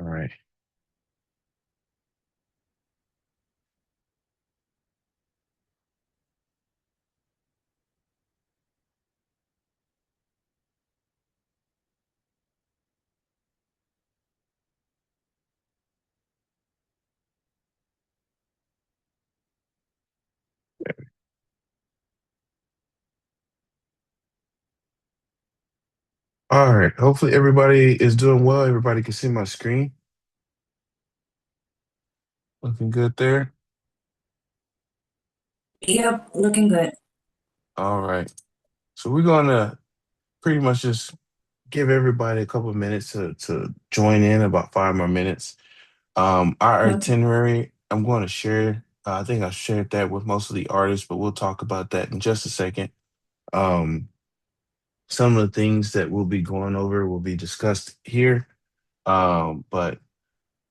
right. All right. Hopefully everybody is doing well. Everybody can see my screen. Looking good there. Yep, looking good. All right. So we're gonna pretty much just give everybody a couple of minutes to join in, about 5 more minutes. Our Okay. itinerary, I'm going to share. I think I shared that with most of the artists, but we'll talk about that in just a second. Um, some of the things that we'll be going over will be discussed here. But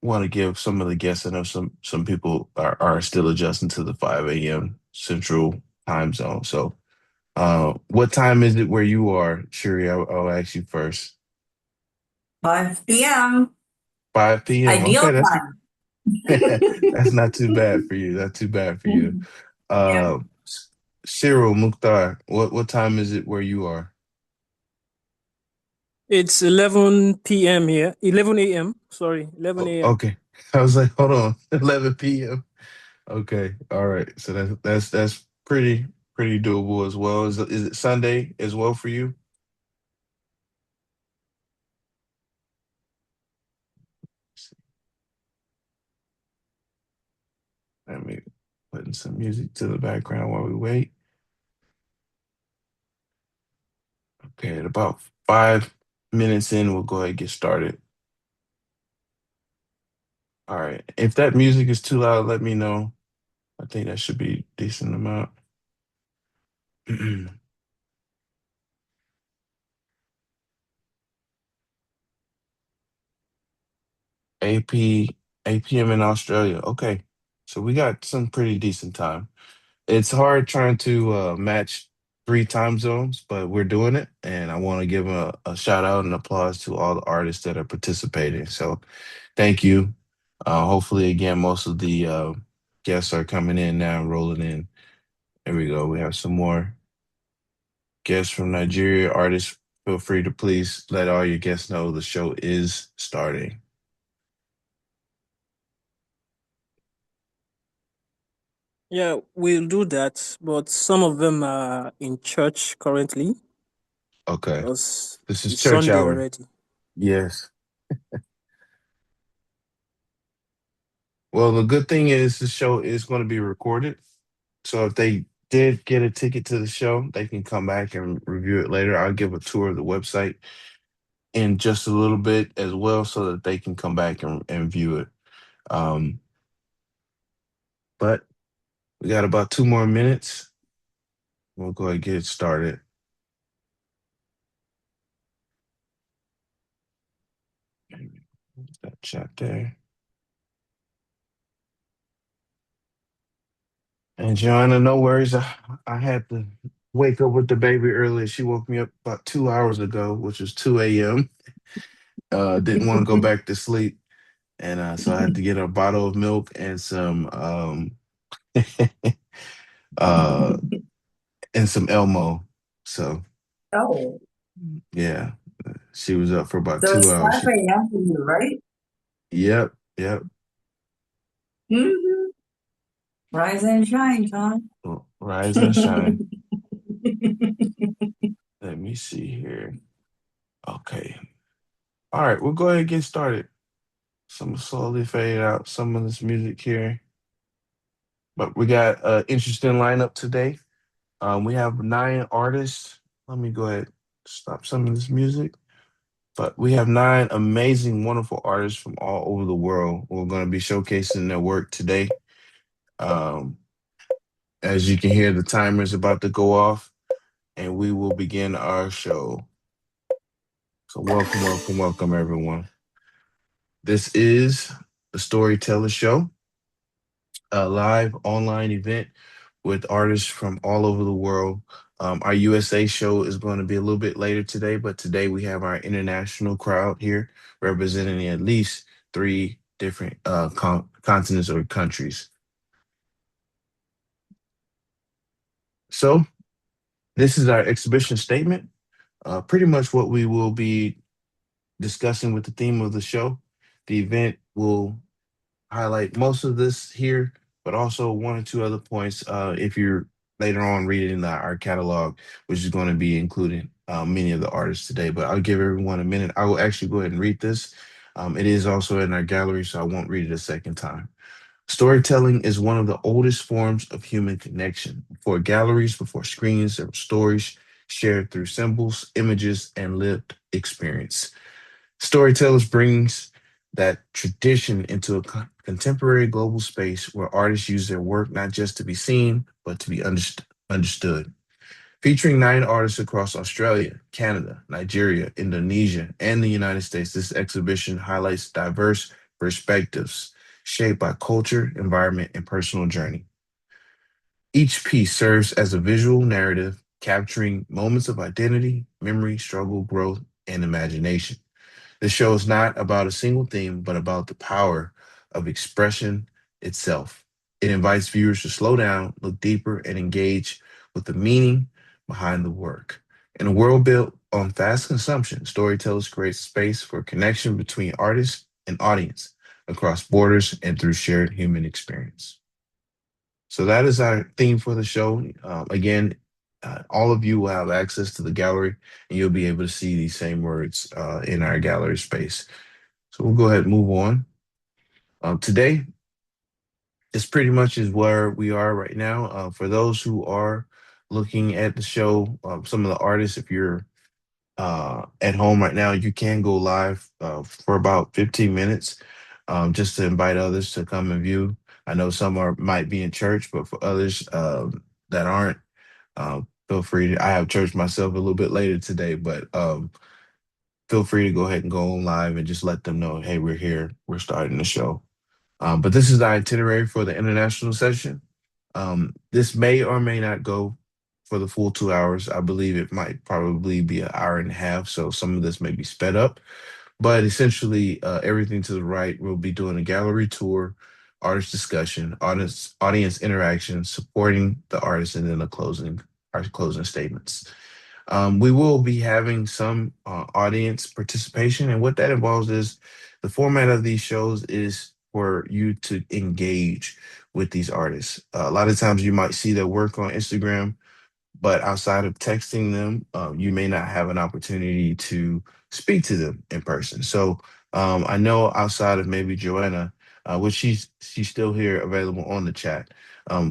want to give some of the guests. I know some people are still adjusting to the 5 a.m. Central time zone. So, what time is it where you are, Shuri? I'll ask you first. 5 p.m. 5 p.m. Ideal Okay, that's time. that's not too bad for you. Not too bad for you. Yeah. Uh, Cyril Muktar, what time is it where you are? It's 11 p.m. here. 11 a.m. Sorry, 11 a.m. Okay, I was like, hold on, 11 p.m. Okay, all right. So that's pretty doable as well. Is it Sunday as well for you? Let me putting some music to the background while we wait. Okay, at about 5 minutes in, we'll go ahead and get started. All right. If that music is too loud, let me know. I think that should be decent amount. AP 8 p.m. in Australia. Okay. So we got some pretty decent time. It's hard trying to match three time zones, but we're doing it. And I want to give a shout out and applause to all the artists that are participating. So thank you. Hopefully, again, most of the guests are coming in now, rolling in. There we go. We have some more guests from Nigeria. Artists, feel free to please let all your guests know the show is starting. Yeah, we'll do that. But some of them are in church currently Okay. because This is it's church Sunday hour. already. Yes. Well, the good thing is the show is going to be recorded. So if they did get a ticket to the show, they can come back and review it later. I'll give a tour of the website in just a little bit as well so that they can come back and view it. Um, but we got about 2 more minutes. We'll go ahead and get it started. That chat there. And Joanna, no worries. I had to wake up with the baby early. She woke me up about 2 hours ago, which was 2 a.m. Didn't want to go back to sleep. And so I had to get a bottle of milk and some uh and some Elmo. So Oh, yeah, she was up for about so two it's hours. 5 a.m. for you, right? Yep, yep. Mm-hmm. Rise and shine, John. Rise and shine. Let me see here. Okay. All right, we'll go ahead and get started. Some slowly fade out some of this music here. But we got an interesting lineup today. We have 9 artists. Let me go ahead and stop some of this music. But we have 9 amazing, wonderful artists from all over the world. We're going to be showcasing their work today. Um, as you can hear, the timer is about to go off, and we will begin our show. So, welcome, welcome, welcome, everyone. This is the Storyteller Show, a live online event with artists from all over the world. Our USA show is going to be a little bit later today, but today we have our international crowd here representing at least three different continents or countries. So this is our exhibition statement. Pretty much what we will be discussing with the theme of the show. The event will highlight most of this here, but also one or two other points if you're later on reading our catalog, which is going to be including many of the artists today. But I'll give everyone a minute. I will actually go ahead and read this. It is also in our gallery, so I won't read it a second time. Storytelling is one of the oldest forms of human connection. Before galleries, before screens, there were stories shared through symbols, images, and lived experience. Storytellers brings that tradition into a contemporary global space where artists use their work not just to be seen, but to be understood. Featuring 9 artists across Australia, Canada, Nigeria, Indonesia, and the United States, this exhibition highlights diverse perspectives shaped by culture, environment, and personal journey. Each piece serves as a visual narrative capturing moments of identity, memory, struggle, growth, and imagination. The show is not about a single theme, but about the power of expression itself. It invites viewers to slow down, look deeper, and engage with the meaning behind the work. In a world built on fast consumption, storytellers create space for connection between artists and audience across borders and through shared human experience. So that is our theme for the show. Again, all of you will have access to the gallery, and you'll be able to see these same words in our gallery space. So we'll go ahead and move on. Today, this pretty much is where we are right now. For those who are looking at the show, some of the artists, if you're at home right now, you can go live for about 15 minutes just to invite others to come and view. I know some are might be in church, but for others that aren't, feel free to. I have church myself a little bit later today, but feel free to go ahead and go on live and just let them know, hey, we're here. We're starting the show. But this is the itinerary for the international session. This may or may not go for the full 2 hours. I believe it might probably be an hour and a half. So some of this may be sped up. But essentially, everything to the right, we'll be doing a gallery tour, artist discussion, audience interaction, supporting the artist, and then our closing statements. We will be having some audience participation, and what that involves is the format of these shows is for you to engage with these artists. A lot of times, you might see their work on Instagram, but outside of texting them, you may not have an opportunity to speak to them in person. So I know outside of maybe Joanna, which she's still here available on the chat.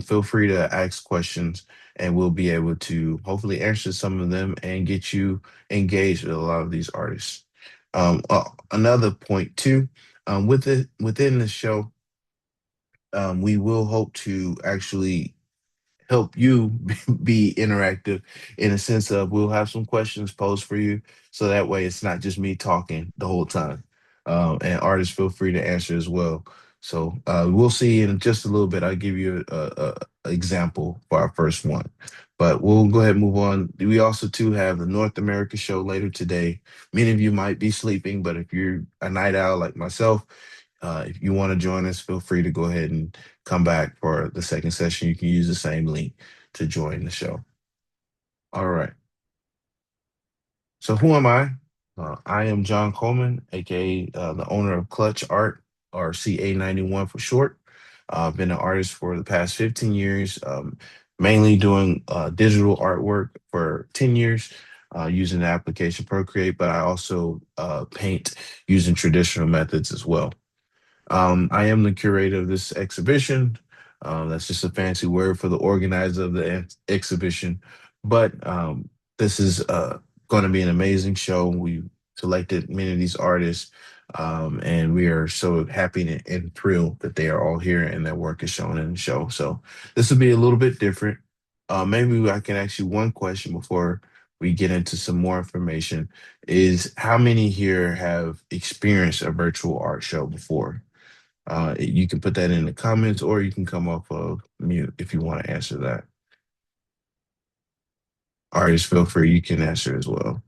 Feel free to ask questions, and we'll be able to hopefully answer some of them and get you engaged with a lot of these artists. Another point too, within the show, we will hope to actually help you be interactive in a sense of we'll have some questions posed for you so that way it's not just me talking the whole time, and artists feel free to answer as well. So we'll see in just a little bit. I'll give you a example for our first one, but we'll go ahead and move on. We also too have the North America show later today. Many of you might be sleeping, but if you're a night owl like myself, if you want to join us, feel free to go ahead and come back for the second session. You can use the same link to join the show. All right. So who am I? I am John Coleman, aka the owner of Clutch Art, or CA91 for short. I've been an artist for the past 15 years, mainly doing digital artwork for 10 years using the application Procreate, but I also paint using traditional methods as well. I am the curator of this exhibition. That's just a fancy word for the organizer of the exhibition. But this is going to be an amazing show. We selected many of these artists, and we are so happy and thrilled that they are all here and their work is shown in the show. So this will be a little bit different. Maybe I can ask you one question before we get into some more information. Is how many here have experienced a virtual art show before? You can put that in the comments or you can come off of mute if you want to answer that. Artists, feel free, you can answer as well.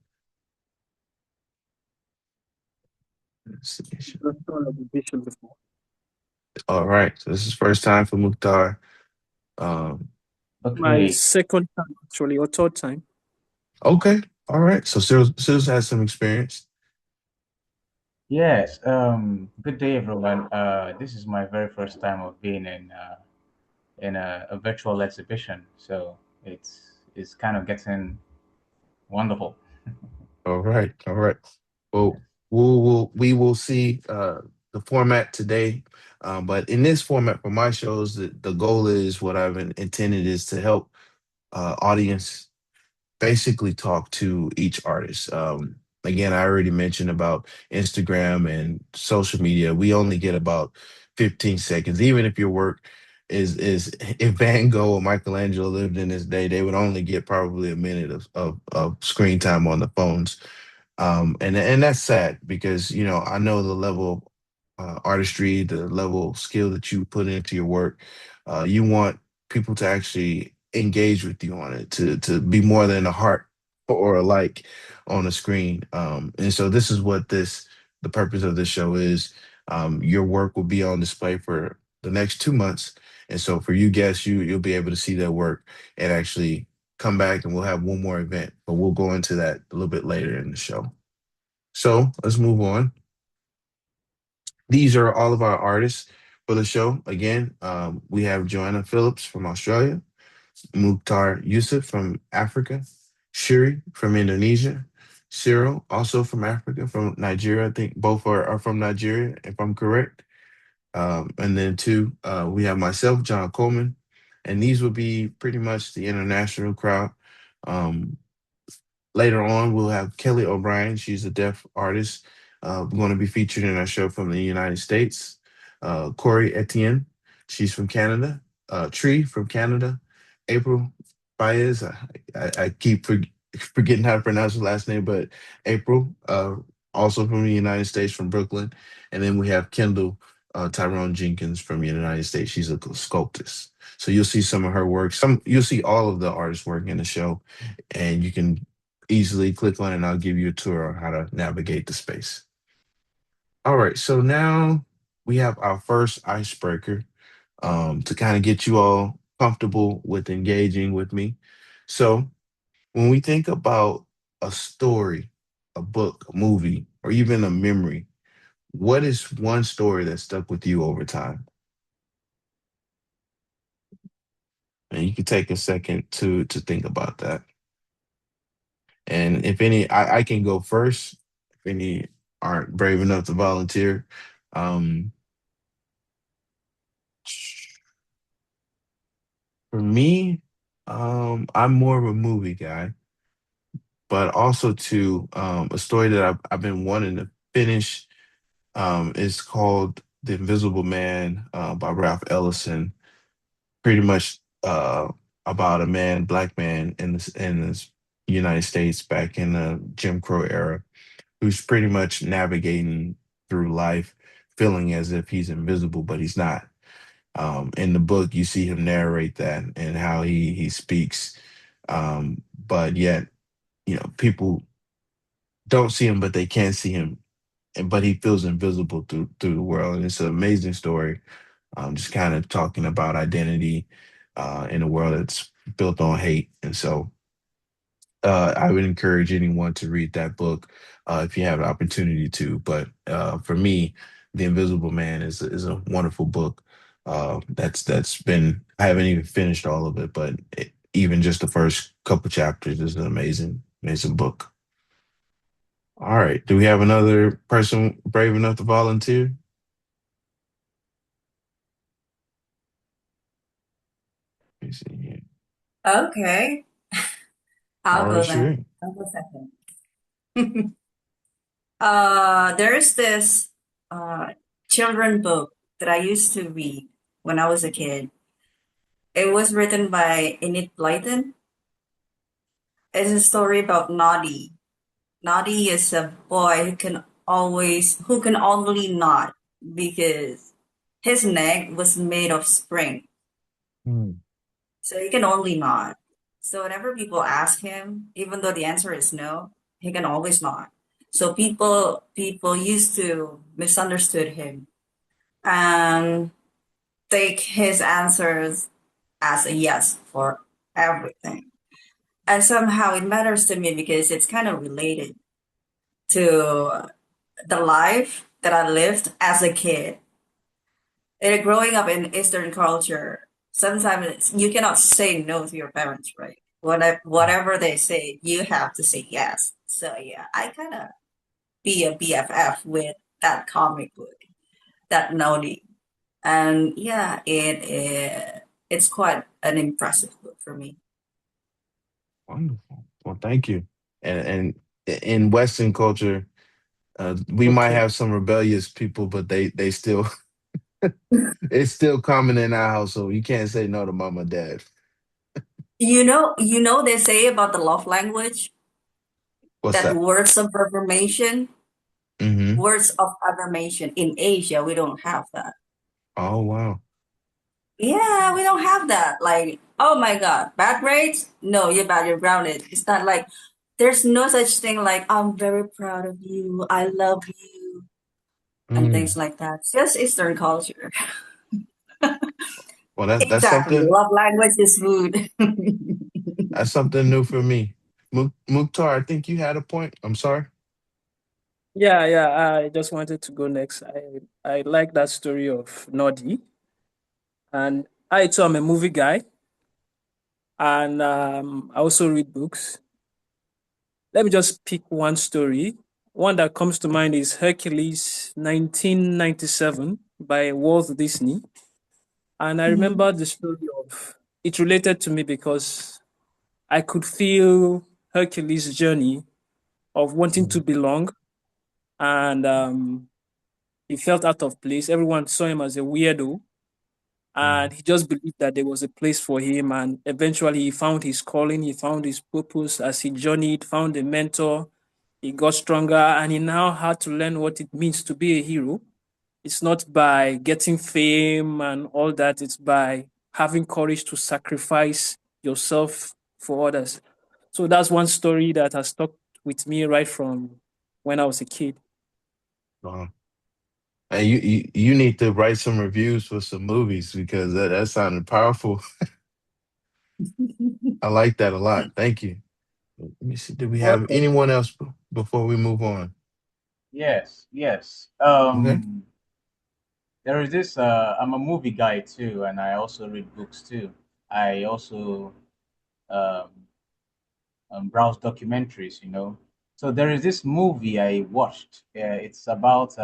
Investigation. Just done a division before. All right. So this is first time for Muktar. Um, My Okay. second time, actually, or third time. okay. All right. So Sills has some experience. Yes. Good day, everyone. This is my very first time of being in a virtual exhibition, so it's kind of getting wonderful. All right. All right. Yes. Well, we will see the format today. But in this format for my shows, the goal is what I've intended is to help audience basically talk to each artist. Again, I already mentioned about Instagram and social media. We only get about 15 seconds. Even if your work is if Van Gogh or Michelangelo lived in this day, they would only get probably a minute of screen time on the phones. And that's sad because I know the level of artistry, the level of skill that you put into your work. You want people to actually engage with you on it, to be more than a heart or a like on a screen. And so this is what the purpose of this show is. Your work will be on display for the next 2 months, and so for you guests, you'll be able to see their work and actually come back, and we'll have one more event, but we'll go into that a little bit later in the show. So let's move on. These are all of our artists for the show. Again, we have Joanna Phillips from Australia, Muktar Yusuf from Africa, Shuri from Indonesia, Cyril, also from Africa, from Nigeria. I think both are from Nigeria, if I'm correct. And then two, we have myself, John Coleman, and these will be pretty much the international crowd. Um, Later on, we'll have Kelly O'Brien. She's a deaf artist, going to be featured in our show from the United States. Corey Etienne, she's from Canada. Tree from Canada. April Baez, I keep forgetting how to pronounce her last name, but April, also from the United States, from Brooklyn. And then we have Kendall Tyrone Jenkins from the United States. She's a sculptress. So you'll see some of her work. You'll see all of the artists work in the show, and you can easily click on it and I'll give you a tour on how to navigate the space. All right, so now we have our first icebreaker to kind of get you all comfortable with engaging with me. So when we think about a story, a book, a movie, or even a memory, what is one story that stuck with you over time? And you can take a second to think about that. And if any, I can go first. If any aren't brave enough to volunteer, um, for me, I'm more of a movie guy, but also too, a story that I've been wanting to finish. Is called The Invisible Man by Ralph Ellison. Pretty much about a man, black man in this United States back in the Jim Crow era, who's pretty much navigating through life, feeling as if he's invisible, but he's not. In the book, you see him narrate that and how he speaks, but yet people don't see him, but they can see him, and but he feels invisible through the world. And it's an amazing story. Just kind of talking about identity in a world that's built on hate, and so I would encourage anyone to read that book if you have the opportunity to. But for me, The Invisible Man is a wonderful book. That's been I haven't even finished all of it, but even just the first couple chapters is an amazing book. All right, do we have another person brave enough to volunteer? Let me see here. Okay, All I'll right, go then. sure. I'll go second. There is this children book that I used to read when I was a kid. It was written by Enid Blyton. It's a story about Noddy. Noddy is a boy who can only nod because his neck was made of spring. Hmm. So he can only nod. So whenever people ask him, even though the answer is no, he can always nod. So people used to misunderstood him and take his answers as a yes for everything. And somehow it matters to me because it's kind of related to the life that I lived as a kid. And growing up in Eastern culture, sometimes you cannot say no to your parents, right? Whatever they say, you have to say yes. So yeah, I kind of be a BFF with that comic book, that Nodi, and yeah, it's quite an impressive book for me. Wonderful. Well, thank you. And in Western culture, we might Okay. have some rebellious people, but they still it's still common in our household. You can't say no to mom or dad. They say about the love language What's that that? Mm-hmm. words of affirmation in Asia, we don't have that. Oh wow. Yeah, we don't have that. Like, oh my God, bad grades? No, you're bad, you're grounded. It's not like there's no such thing like I'm very proud of you, I love you, and things Mm. like that. It's just Eastern culture. Well, that's Exactly. something Love language is food. that's something new for me. Muktar, I think you had a point. I'm sorry. Yeah, yeah. I just wanted to go next. I like that story of Noddy, and I too am a movie guy, and I also read books. Let me just pick one story. One that comes to mind is Hercules 1997 by Walt Disney. And I Mhm. remember the story of it related to me because I could feel Hercules' journey of wanting to Mm, belong, and he felt out of place. Everyone saw him as a weirdo, mm, and he just believed that there was a place for him. And eventually, he found his calling, he found his purpose as he journeyed, found a mentor. He got stronger, and he now had to learn what it means to be a hero. It's not by getting fame and all that, it's by having courage to sacrifice yourself for others. So that's one story that has stuck with me right from when I was a kid. wow. And you need to write some reviews for some movies because that sounded powerful. I like that a lot. Thank you. Let me see. Do we have Welcome. anyone else before we move on? Yes, yes. Okay. There is this. I'm a movie guy too, and I also read books too. I also um, browse documentaries. So there is this movie I watched. It's about.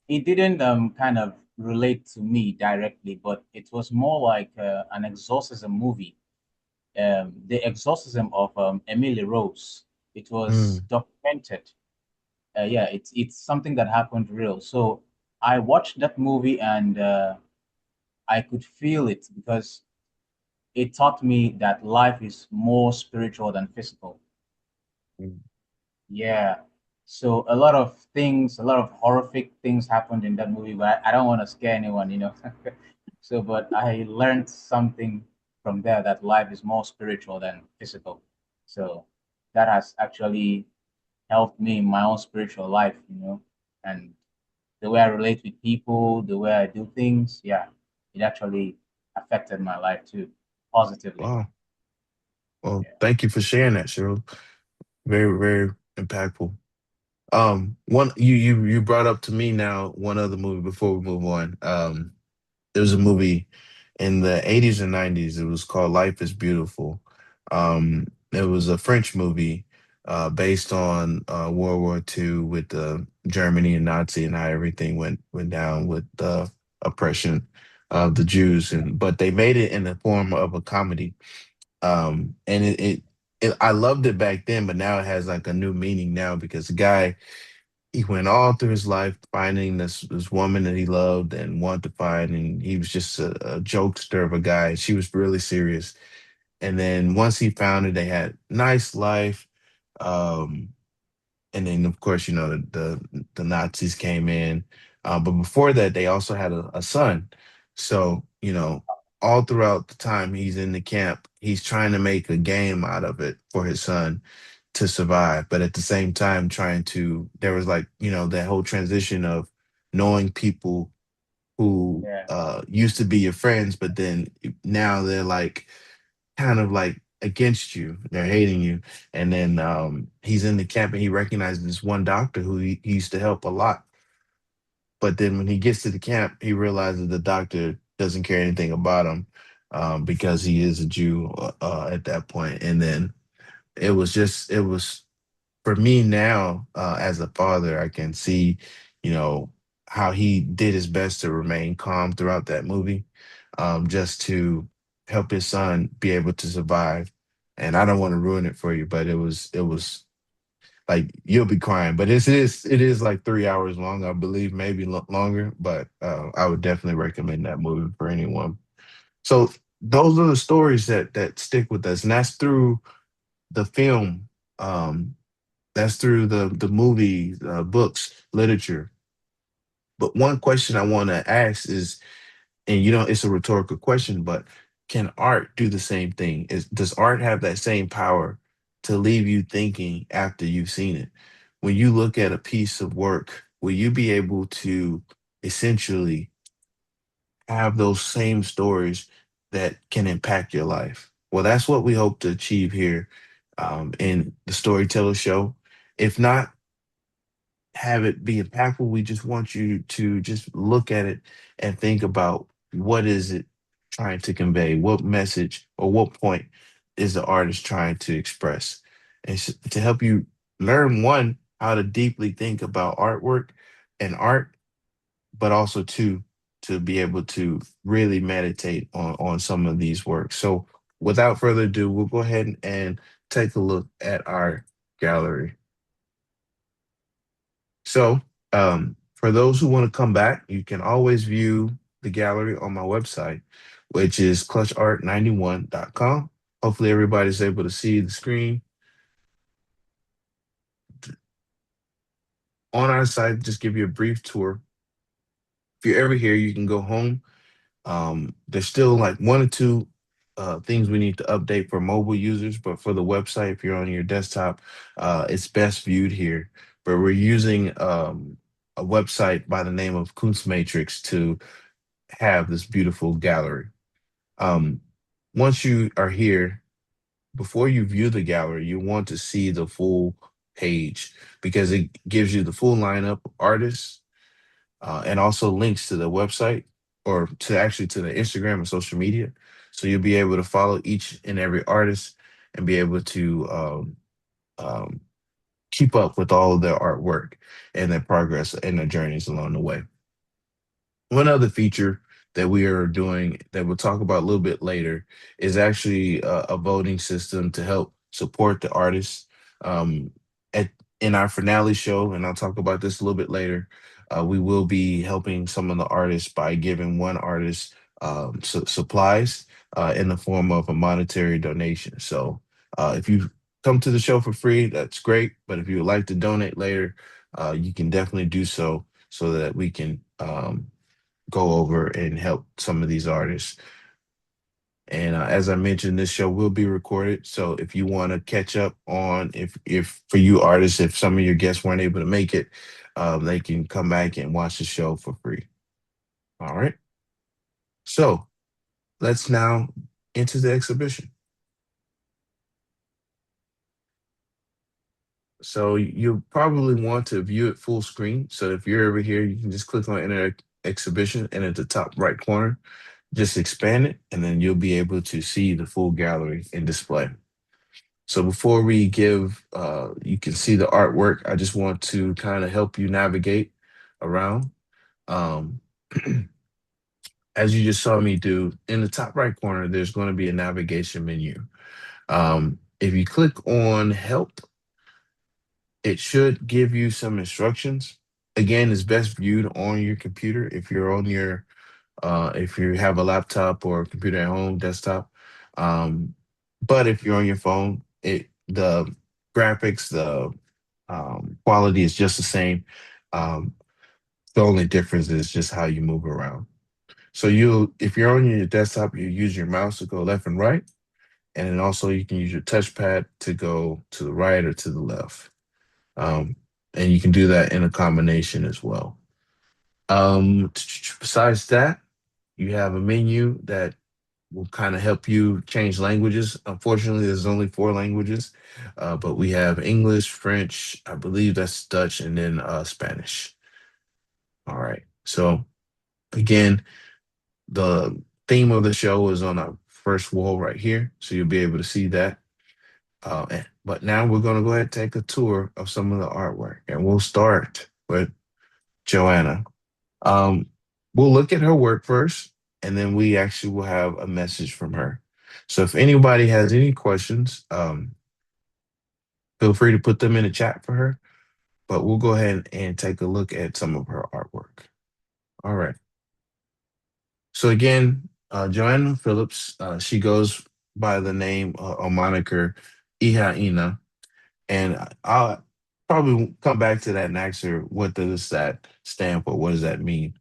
It didn't kind of relate to me directly, but it was more like an exorcism movie. The exorcism of Emily Rose. It was Mm, documented. Yeah, it's something that happened real. So I watched that movie and I could feel it because it taught me that life is more spiritual than physical. mm, Yeah. So a lot of things, a lot of horrific things happened in that movie, but I don't want to scare anyone. So, but I learned something from there that life is more spiritual than physical. So that has actually helped me in my own spiritual life, and the way I relate with people, the way I do things. Yeah, it actually affected my life too, positively. wow. Well, Yeah. thank you for sharing that, Cheryl. Very, very impactful. One you brought up to me now one other movie before we move on. There was a movie in the 80s and 90s. It was called Life is Beautiful. It was a French movie based on World War II with Germany and Nazi and how everything went down with the oppression of the Jews. And but they made it in the form of a comedy. And I loved it back then, but now it has like a new meaning now because the guy he went all through his life finding this woman that he loved and wanted to find, and he was just a jokester of a guy. She was really serious, and then once he found her, they had nice life. Um, and then of course, the Nazis came in, but before that, they also had a son. So all throughout the time he's in the camp, he's trying to make a game out of it for his son to survive, but at the same time trying to there was like, that whole transition of knowing people who Yeah. used to be your friends, but then now they're like kind of like against you. They're hating you. And then he's in the camp and he recognizes this one doctor who he used to help a lot. But then when he gets to the camp, he realizes the doctor doesn't care anything about him because he is a Jew at that point. And then it was for me now as a father, I can see, you know, how he did his best to remain calm throughout that movie, just to help his son be able to survive. And I don't want to ruin it for you, but it was like you'll be crying. But it is like 3 hours long, I believe, maybe longer. But I would definitely recommend that movie for anyone. So those are the stories that stick with us, and that's through the film. That's through the movie, books, literature. But one question I want to ask is, and it's a rhetorical question, but can art do the same thing? Does art have that same power to leave you thinking after you've seen it? When you look at a piece of work, will you be able to essentially have those same stories that can impact your life? Well, that's what we hope to achieve here in the Storyteller Show. If not, have it be impactful. We just want you to just look at it and think about what is it trying to convey, what message or what point is the artist trying to express, and to help you learn one how to deeply think about artwork and art, but also two to be able to really meditate on some of these works. So, without further ado, we'll go ahead and take a look at our gallery. So, for those who want to come back, you can always view the gallery on my website, which is clutchart91.com. Hopefully, everybody's able to see the screen. On our site, just give you a brief tour. If you're ever here, you can go home. There's still like one or two things we need to update for mobile users, but for the website, if you're on your desktop, it's best viewed here. But we're using a website by the name of Kunstmatrix to have this beautiful gallery. Um, Once you are here, before you view the gallery, you want to see the full page because it gives you the full lineup of artists and also links to the website or to actually to the Instagram and social media. So you'll be able to follow each and every artist and be able to um, keep up with all of their artwork and their progress and their journeys along the way. One other feature that we are doing that we'll talk about a little bit later is actually a voting system to help support the artists. Um, at in our finale show, and I'll talk about this a little bit later. We will be helping some of the artists by giving one artist supplies in the form of a monetary donation. So if you come to the show for free, that's great. But if you would like to donate later, you can definitely do so that we can go over and help some of these artists. And as I mentioned, this show will be recorded. So if you want to catch up on, if for you artists, if some of your guests weren't able to make it, they can come back and watch the show for free. All right. So let's now into the exhibition. So you'll probably want to view it full screen. So if you're over here, you can just click on Enter Exhibition, and at the top right corner, just expand it, and then you'll be able to see the full gallery in display. So before we give, you can see the artwork. I just want to kind of help you navigate around. Um, as you just saw me do, in the top right corner, there's going to be a navigation menu. If you click on Help, it should give you some instructions. Again, it's best viewed on your computer. If you have a laptop or a computer at home, desktop. But if you're on your phone, the graphics, the quality is just the same. Um, the only difference is just how you move around. So if you're on your desktop, you use your mouse to go left and right. and then also you can use your touchpad to go to the right or to the left. Um, and you can do that in a combination as well. Besides that, you have a menu that will kind of help you change languages. Unfortunately, there's only four languages, but we have English, French, I believe that's Dutch, and then Spanish. All right. So again, the theme of the show is on our first wall right here, so you'll be able to see that. But now we're going to go ahead and take a tour of some of the artwork, and we'll start with Joanna. Um, we'll look at her work first, and then we actually will have a message from her. So if anybody has any questions, feel free to put them in the chat for her. But we'll go ahead and take a look at some of her artwork. All right. So again, Joanna Phillips, she goes by the name or moniker AIha, and I'll probably come back to that and ask her what does that stand for? What does that mean?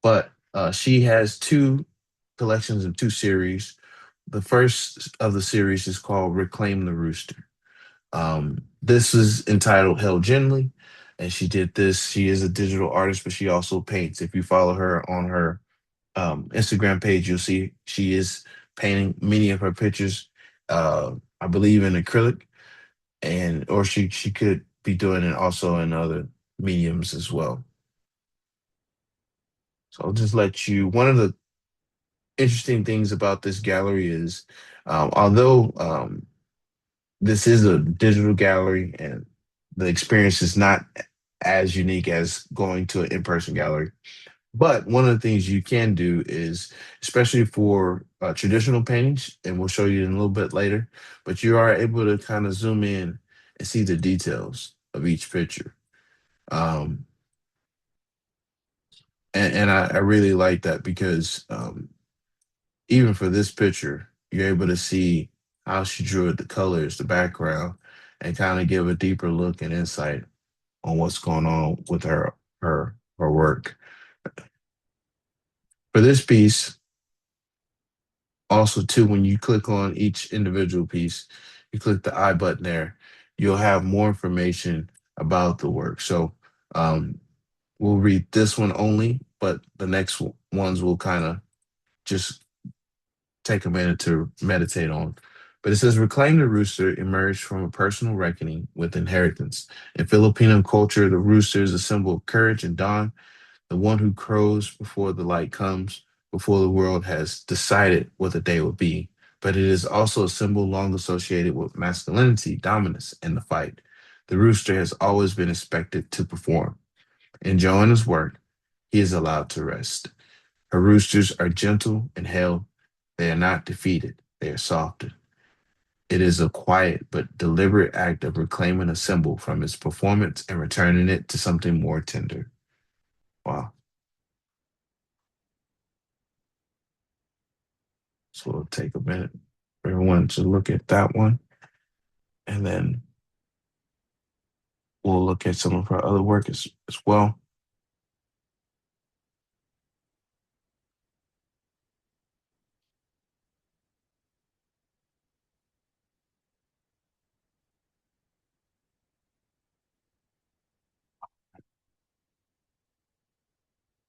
But she has two collections of two series. The first of the series is called Reclaim the Rooster. This is entitled Held Gently, and she did this. She is a digital artist, but she also paints. If you follow her on her Instagram page, you'll see she is painting many of her pictures. I believe in acrylic, and or she could be doing it also in other mediums as well. So I'll just let you. One of the interesting things about this gallery is, although this is a digital gallery and the experience is not as unique as going to an in-person gallery. But one of the things you can do is, especially for traditional paintings, and we'll show you in a little bit later, but you are able to kind of zoom in and see the details of each picture. Um, and I really like that because even for this picture, you're able to see how she drew it, the colors, the background, and kind of give a deeper look and insight on what's going on with her work. For this piece, also too, when you click on each individual piece, you click the I button there, you'll have more information about the work. So we'll read this one only, but the next ones will kind of just take a minute to meditate on. But it says, Reclaim the Rooster emerged from a personal reckoning with inheritance. In Filipino culture, the rooster is a symbol of courage and dawn, the one who crows before the light comes, before the world has decided what the day will be. But it is also a symbol long associated with masculinity, dominance, and the fight. The rooster has always been expected to perform. In Joanna's work, he is allowed to rest. Her roosters are gentle and held. They are not defeated, they are softened. It is a quiet but deliberate act of reclaiming a symbol from its performance and returning it to something more tender. Wow. So we'll take a minute for everyone to look at that one. And then we'll look at some of her other work as well.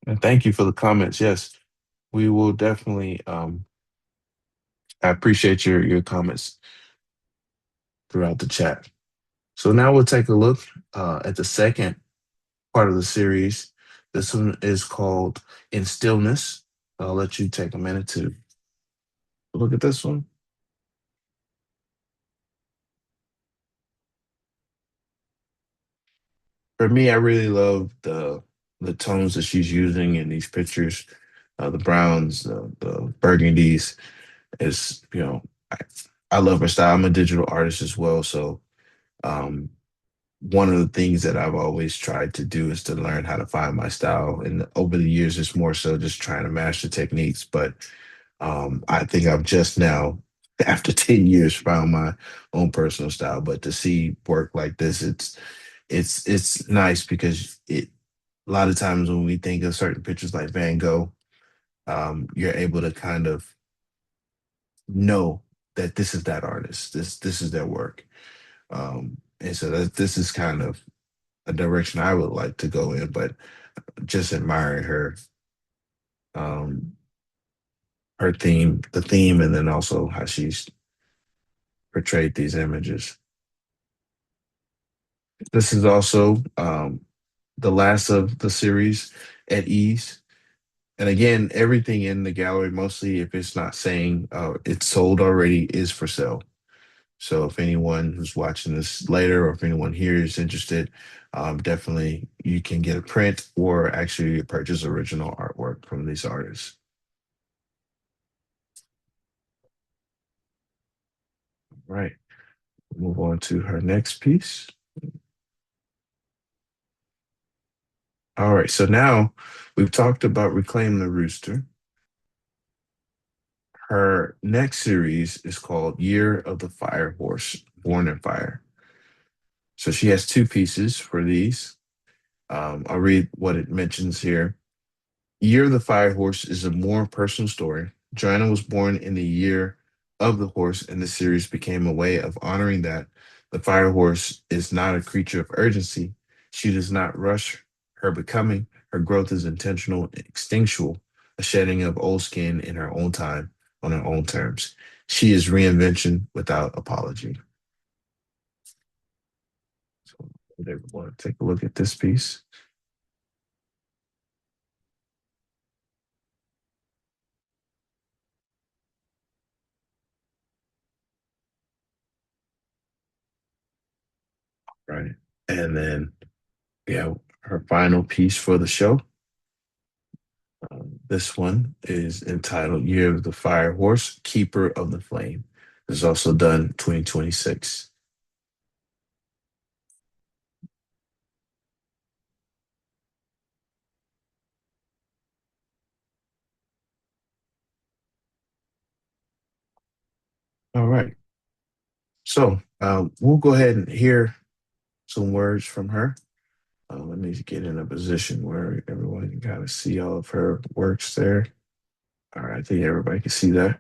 And thank you for the comments. Yes, we will definitely I appreciate your comments throughout the chat. So now we'll take a look at the second part of the series. This one is called In Stillness. I'll let you take a minute to look at this one. For me, I really love the tones that she's using in these pictures. The browns, the burgundies. Is I love her style. I'm a digital artist as well, so um, one of the things that I've always tried to do is to learn how to find my style. And over the years, it's more so just trying to master techniques. But I think I've just now, after 10 years, found my own personal style. But to see work like this, it's nice because a lot of times when we think of certain pictures like Van Gogh, you're able to kind of know that this is that artist. This is their work. And so this is kind of a direction I would like to go in, but just admiring um, her theme, the theme, and then also how she's portrayed these images. This is also the last of the series at ease. And again, everything in the gallery, mostly if it's not saying it's sold already, is for sale. So if anyone who's watching this later, or if anyone here is interested, definitely you can get a print or actually purchase original artwork from these artists. Right. Move on to her next piece. All right. So now we've talked about Reclaim the Rooster. Her next series is called Year of the Fire Horse, Born in Fire. So she has two pieces for these. I'll read what it mentions here. Year of the Fire Horse is a more personal story. Joanna was born in the year of the horse, and the series became a way of honoring that the fire horse is not a creature of urgency. She does not rush her becoming. Her growth is intentional and instinctual, a shedding of old skin in her own time, on her own terms. She is reinvention without apology. So, everyone, take a look at this piece. Right. And then, yeah, her final piece for the show. This one is entitled Year of the Fire Horse, Keeper of the Flame. It's also done 2026. All right. So we'll go ahead and hear some words from her. Let me get in a position where everyone can kind of see all of her works there. All right. I think everybody can see that.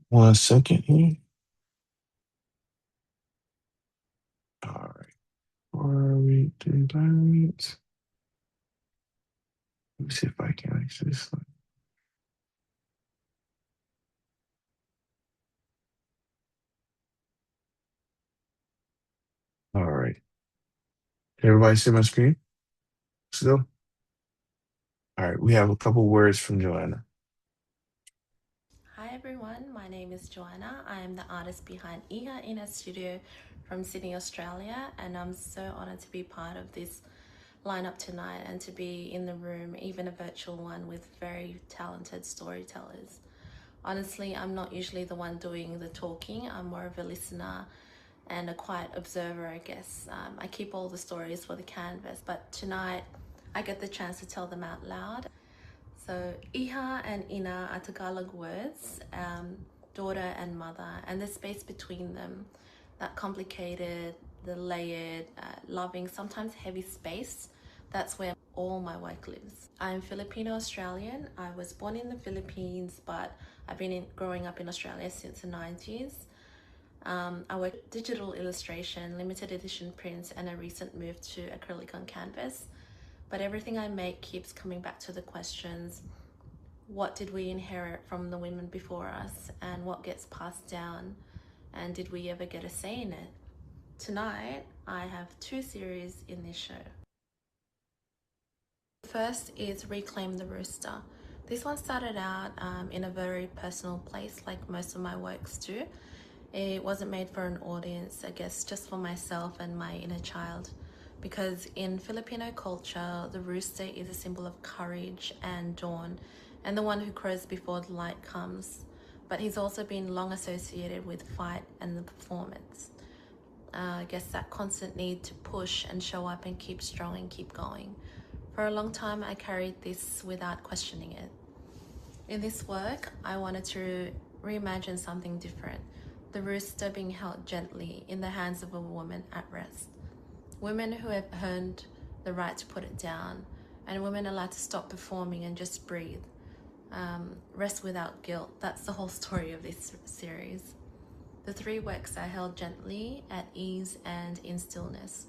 1 second here. All right. Before we do that, let me see if I can actually. All right. Everybody see my screen still? All right. We have a couple words from Joanna. Hi everyone, my name is Joanna. I am the artist behind AIha in a studio from Sydney, Australia, and I'm so honored to be part of this lineup tonight and to be in the room, even a virtual one, with very talented storytellers. Honestly, I'm not usually the one doing the talking. I'm more of a listener and a quiet observer, I guess. I keep all the stories for the canvas, but tonight I get the chance to tell them out loud. So Iha and Ina are Tagalog words, daughter and mother, and the space between them, that complicated, the layered, loving, sometimes heavy space, that's where all my work lives. I'm Filipino-Australian. I was born in the Philippines, but I've been growing up in Australia since the 90s. I work digital illustration, limited edition prints, and a recent move to acrylic on canvas. But everything I make keeps coming back to the questions: what did we inherit from the women before us, and what gets passed down, and did we ever get a say in it? Tonight, I have two series in this show. The first is Reclaim the Rooster. This one started out in a very personal place, like most of my works do. It wasn't made for an audience, I guess just for myself and my inner child. Because in Filipino culture, the rooster is a symbol of courage and dawn, and the one who crows before the light comes. But he's also been long associated with fight and the performance. I guess that constant need to push and show up and keep strong and keep going. For a long time, I carried this without questioning it. In this work, I wanted to reimagine something different. The rooster being held gently in the hands of a woman at rest. Women who have earned the right to put it down, and women allowed to stop performing and just breathe. Rest Without Guilt. That's the whole story of this series. The three works are held gently, at ease, and in stillness.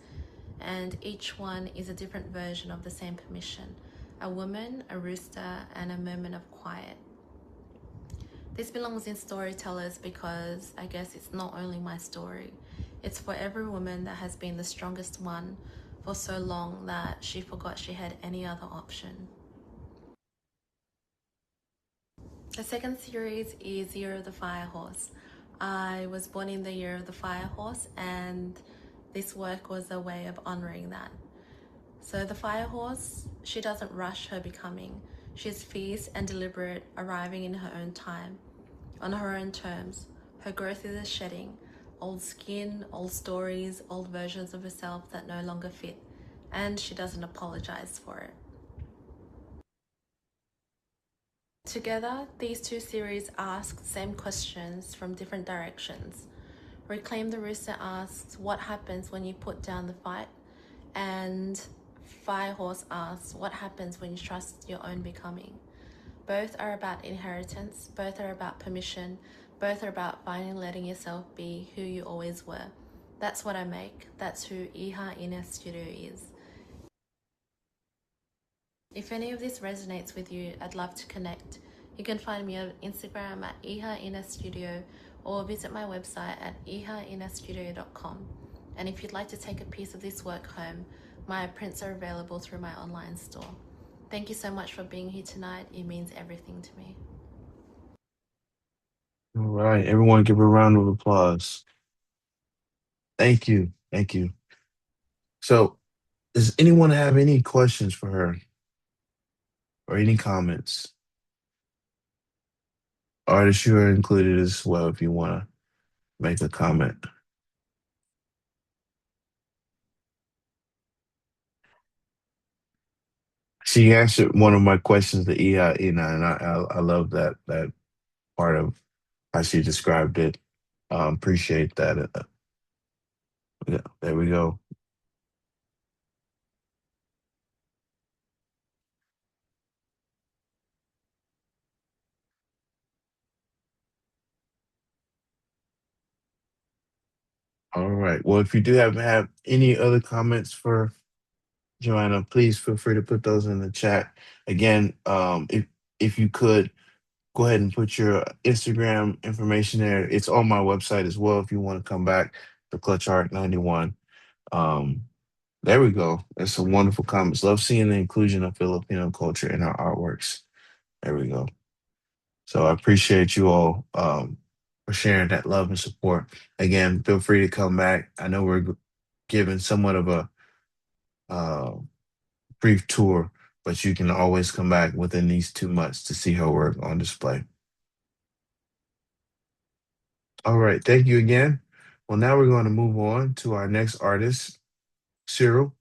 And each one is a different version of the same permission: a woman, a rooster, and a moment of quiet. This belongs in Storytellers because I guess it's not only my story. It's for every woman that has been the strongest one for so long that she forgot she had any other option. The second series is Year of the Fire Horse. I was born in the Year of the Fire Horse, and this work was a way of honoring that. So the Fire Horse, she doesn't rush her becoming. She's fierce and deliberate, arriving in her own time, on her own terms. Her growth is a shedding: old skin, old stories, old versions of herself that no longer fit, and she doesn't apologize for it. Together, these two series ask the same questions from different directions. Reclaim the Rooster asks, what happens when you put down the fight? And Fire Horse asks, what happens when you trust your own becoming? Both are about inheritance, both are about permission, both are about finally letting yourself be who you always were. That's what I make. That's who AIha in a studio is. If any of this resonates with you, I'd love to connect. You can find me on Instagram at AIha in a studio, or visit my website at aihainastudio.com. And if you'd like to take a piece of this work home, my prints are available through my online store. Thank you so much for being here tonight. It means everything to me. All right, everyone give a round of applause. Thank you. Thank you. So, does anyone have any questions for her or any comments? Artists, you are included as well if you want to make a comment. She answered one of my questions, the AIha, and I love that part of how she described it. Appreciate that. Yeah, there we go. All right. Well, if you do have any other comments for Joanna, please feel free to put those in the chat. Again, if you could go ahead and put your Instagram information there. It's on my website as well if you want to come back to Clutch Art 91. Um, there we go. That's some wonderful comments. Love seeing the inclusion of Filipino culture in our artworks. There we go. So I appreciate you all for sharing that love and support. Again, feel free to come back. I know we're giving somewhat of a uh, brief tour, but you can always come back within these 2 months to see her work on display. All right, thank you again. Well, now we're going to move on to our next artist, Cyril.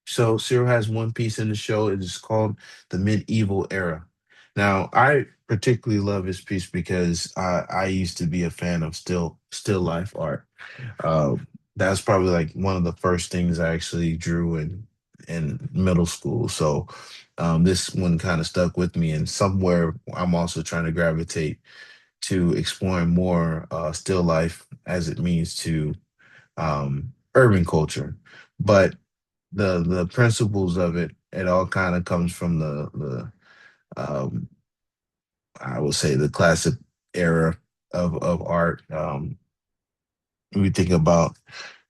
So Cyril has one piece in the show. It is called The Medieval Era. Now, I particularly love this piece because I used to be a fan of still life art. That's probably like one of the first things I actually drew in middle school. So this one kind of stuck with me, and somewhere I'm also trying to gravitate to exploring more still life as it means to urban culture. But the principles of it all kind of comes from the I would say the classic era of art. When we think about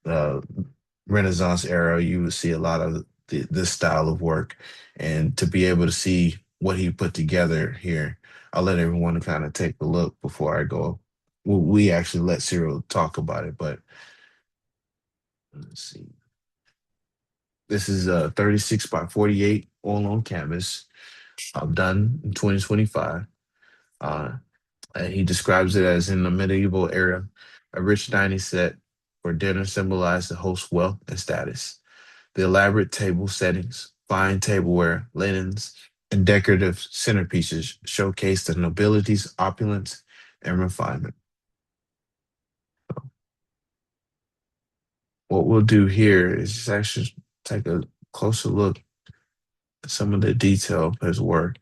the Renaissance era, you would see a lot of this style of work, and to be able to see what he put together here, I'll let everyone kind of take a look before I go. We actually let Cyril talk about it, but let's see. This is a 36 by 48 oil on canvas, done in 2025. Uh, and he describes it as in the medieval era, a rich dining set where dinner symbolized the host's wealth and status. The elaborate table settings, fine tableware, linens, and decorative centerpieces showcase the nobility's opulence and refinement. What we'll do here is just actually take a closer look at some of the detail of his work.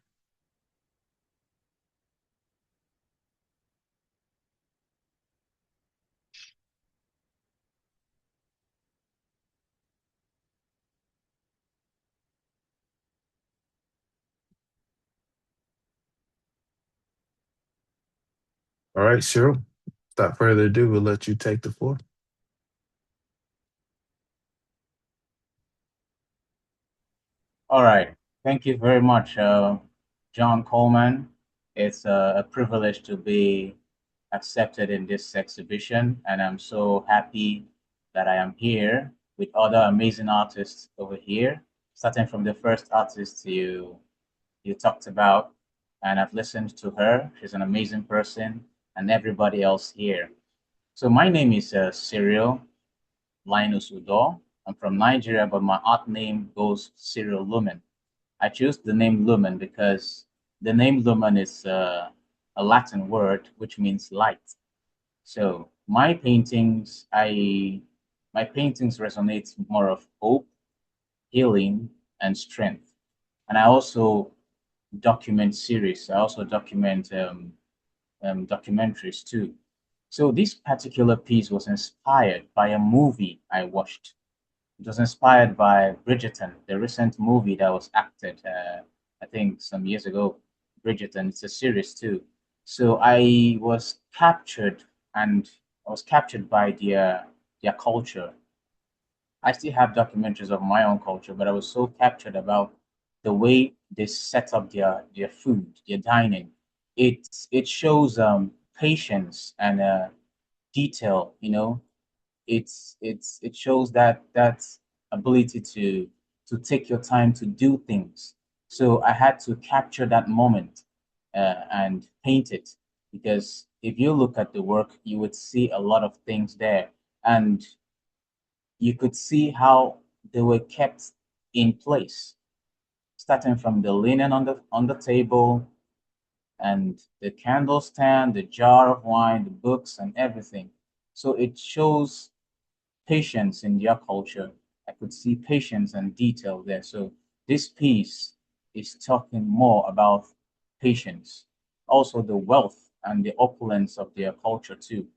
All right, Cyril. Without further ado, we'll let you take the floor. All right. Thank you very much, John Coleman. It's a privilege to be accepted in this exhibition, and I'm so happy that I am here with other amazing artists over here, starting from the first artist you talked about, and I've listened to her. She's an amazing person, and everybody else here. So my name is Cyril Linus Udo. I'm from Nigeria, but my art name goes Cyril Lumen. I chose the name Lumen because the name Lumen is a Latin word which means light. So my paintings resonate more of hope, healing, and strength. And I also document series. I also document documentaries too. So this particular piece was inspired by a movie I watched. It was inspired by Bridgerton, the recent movie that was acted, I think, some years ago. Bridgerton, it's a series too. So I was captured by their culture. I still have documentaries of my own culture, but I was so captured about the way they set up their food, their dining. It shows patience and detail. It shows that ability to take your time to do things. So I had to capture that moment and paint it, because if you look at the work, you would see a lot of things there, and you could see how they were kept in place, starting from the linen on the table and the candle stand, the jar of wine, the books, and everything. So it shows patience in their culture. I could see patience and detail there. So this piece is talking more about patience, also the wealth and the opulence of their culture too,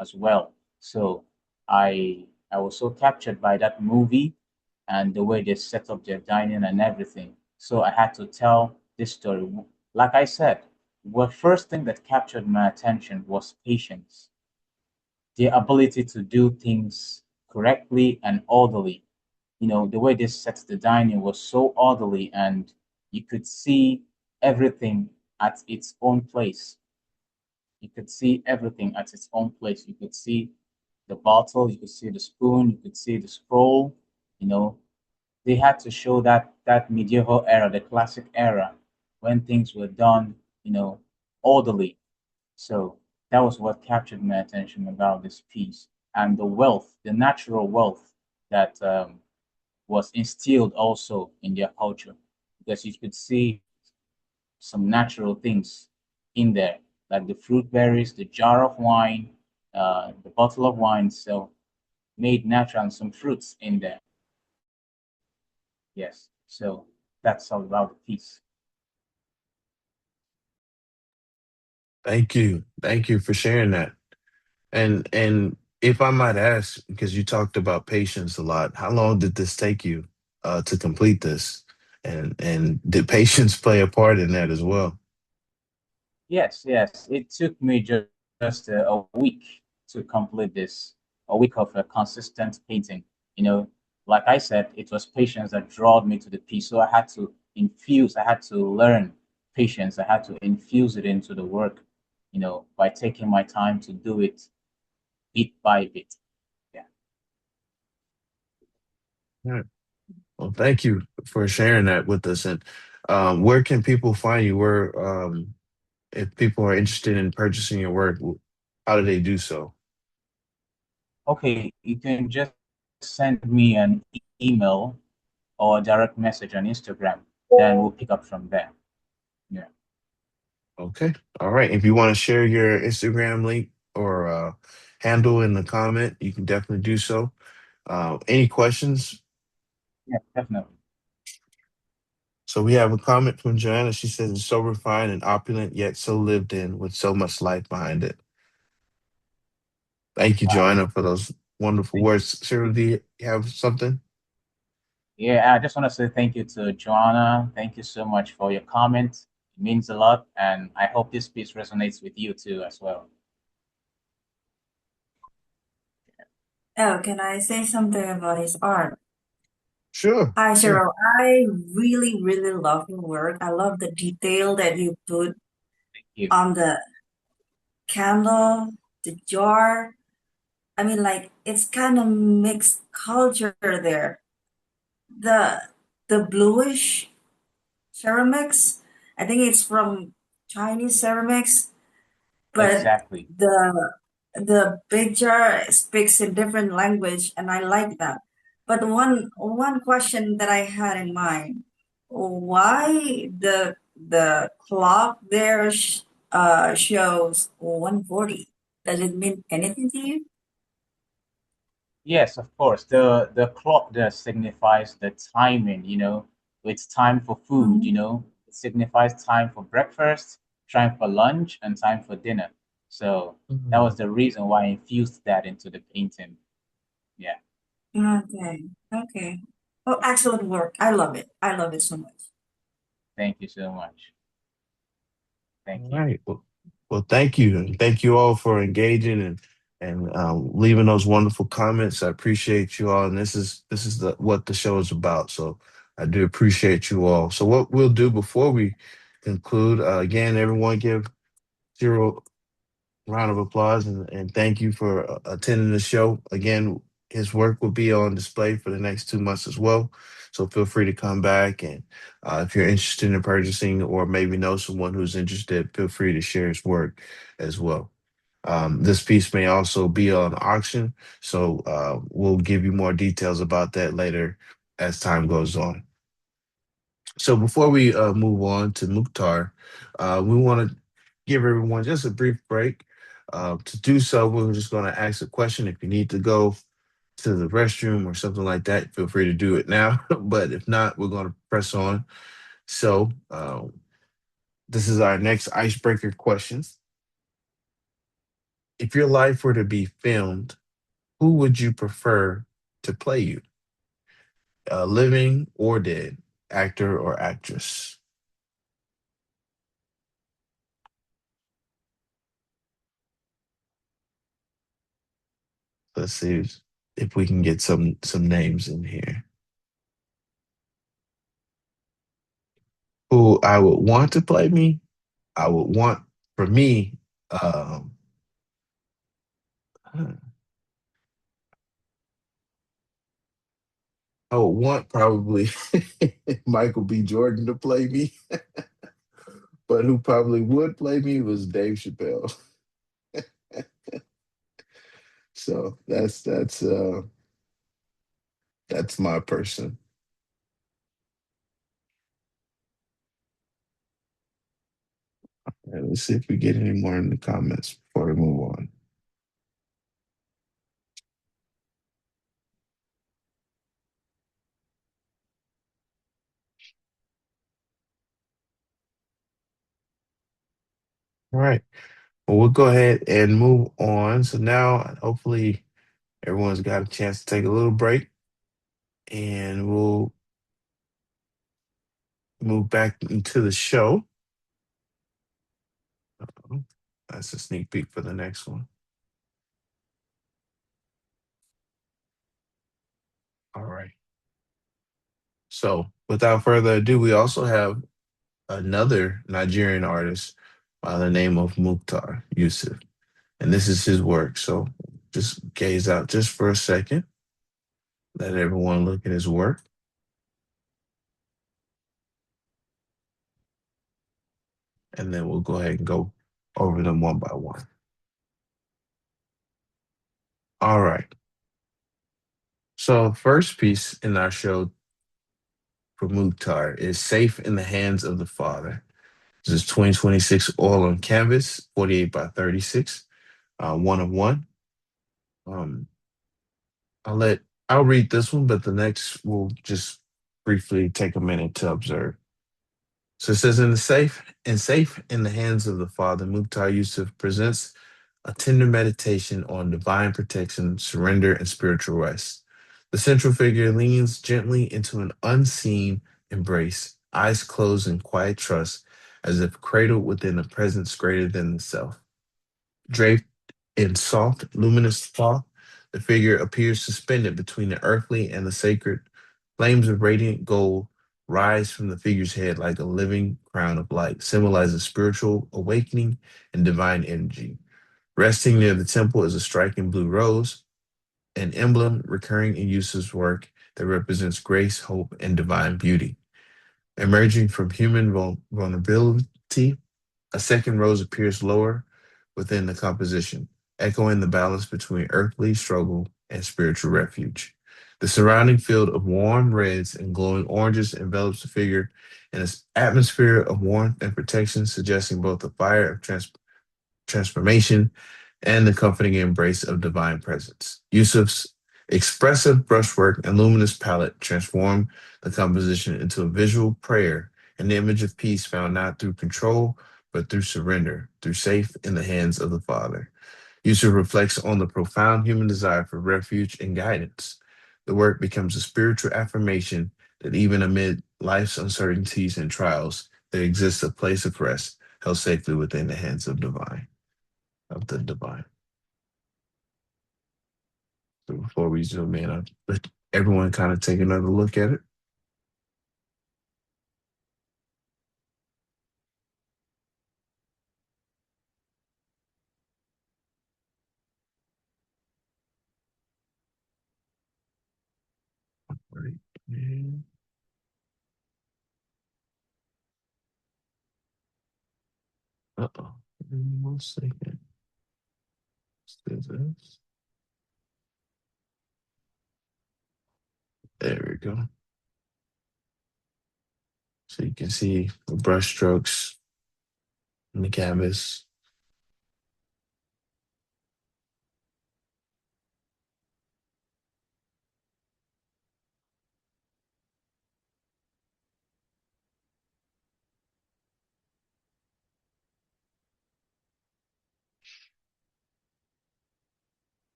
as well. So I was so captured by that movie and the way they set up their dining and everything. So I had to tell this story. Like I said, the first thing that captured my attention was patience, their ability to do things correctly and orderly. The way they set the dining was so orderly, and you could see everything at its own place. You could see everything at its own place. You could see the bottle, you could see the spoon, you could see the scroll. You know, they had to show that medieval era, the classic era, when things were done, orderly. So that was what captured my attention about this piece, and the wealth, the natural wealth that was instilled also in their culture, because you could see some natural things in there, like the fruit berries, the jar of wine, the bottle of wine, so made natural, and some fruits in there. Yes, so that's all about the piece. Thank you. Thank you for sharing that. And if I might ask, because you talked about patience a lot, how long did this take you to complete this? And did patience play a part in that as well? Yes, yes. It took me just a week to complete this, a week of consistent painting. You know, like I said, it was patience that drove me to the piece. So I had to learn patience. I had to infuse it into the work, by taking my time to do it bit by bit. Yeah. All right. Well, thank you for sharing that with us. And where can people find you? Where if people are interested in purchasing your work, how do they do so? Okay, you can just send me an email or a direct message on Instagram, then we'll pick up from there. Yeah. Okay. All right. If you want to share your Instagram link or handle in the comment, you can definitely do so. Any questions? Yeah, definitely. So we have a comment from Joanna. She says it's so refined and opulent, yet so lived in with so much life behind it. Thank you, Wow. Joanna, for those wonderful Thank words. Cyril, do you have something? Yeah, I just want to say thank you to Joanna. Thank you so much for your comment. It means a lot, and I hope this piece resonates with you too as well. Oh, can I say something about his art? Sure, Hi, sure. Cheryl. I really, really love your work. I love the detail that you put Thank you. on the candle, the jar. I mean, like it's kind of mixed culture there. The the bluish ceramics, I think it's from Chinese ceramics, but Exactly. the big jar speaks in different language, and I like that. But one question that I had in mind, why the clock there shows 140? Does it mean anything to you? Yes, of course. The clock there signifies the timing, you know. It's time for food, you Mhm. know. It signifies time for breakfast, time for lunch, and time for dinner. So that was Mhm. the reason why I infused that into the painting. Yeah. Okay, okay. Oh, excellent work. I love it. I love it so much. Thank you so much. All Thank you. right. Well, thank you, and thank you all for engaging and leaving those wonderful comments. I appreciate you all, and this is the what the show is about. So I do appreciate you all. So what we'll do before we conclude, again, everyone give Cyril round of applause and thank you for attending the show. Again, his work will be on display for the next 2 months as well. So feel free to come back. And if you're interested in purchasing or maybe know someone who's interested, feel free to share his work as well. This piece may also be on auction. So we'll give you more details about that later as time goes on. So before we move on to Mukhtar, we want to give everyone just a brief break. To do so, we're just going to ask a question. If you need to go to the restroom or something like that, feel free to do it now. But if not, we're going to press on. So this is our next icebreaker question. If your life were to be filmed, who would you prefer to play you? Living or dead, actor or actress? Let's see if we can get some names in here. Who I would want to play me? I would want for me. I would want probably Michael B. Jordan to play me, but who probably would play me was Dave Chappelle. So that's my person. And let's see if we get any more in the comments before we move on. All right. Well, we'll go ahead and move on. So now, hopefully, everyone's got a chance to take a little break, and we'll move back into the show. That's a sneak peek for the next one. All right. So, without further ado, we also have another Nigerian artist by the name of Muktar Yusuf, and this is his work. So, just gaze out just for a second. Let everyone look at his work, and then we'll go ahead and go over them one by one. All right. So, first piece in our show for Mukhtar is Safe in the Hands of the Father. This is 2026 oil on canvas, 48 by 36, one of one. Um, I'll read this one, but the next we'll just briefly take a minute to observe. So it says, safe in the hands of the Father, Mukhtar Yusuf presents a tender meditation on divine protection, surrender, and spiritual rest. The central figure leans gently into an unseen embrace, eyes closed in quiet trust, as if cradled within a presence greater than the self. Draped in soft, luminous cloth, The figure appears suspended between the earthly and the sacred. Flames of radiant gold rise from the figure's head like a living crown of light, symbolizing spiritual awakening and divine energy. Resting near the temple is a striking blue rose, an emblem recurring in Yusuf's work that represents grace, hope, and divine beauty. Emerging from human vulnerability, a second rose appears lower within the composition, echoing the balance between earthly struggle and spiritual refuge. The surrounding field of warm reds and glowing oranges envelops the figure in an atmosphere of warmth and protection, suggesting both the fire of transformation and the comforting embrace of divine presence. Yusuf's expressive brushwork and luminous palette transform the composition into a visual prayer, an image of peace found not through control, but through surrender, through safe in the hands of the Father. Yusuf reflects on the profound human desire for refuge and guidance. The work becomes a spiritual affirmation that even amid life's uncertainties and trials, there exists a place of rest held safely within the hands of the divine. So before we zoom in, I'll let everyone kind of take another look at it. Right. And, uh-oh. Give me 1 second. Let's do this. There we go. So you can see the brush strokes on the canvas.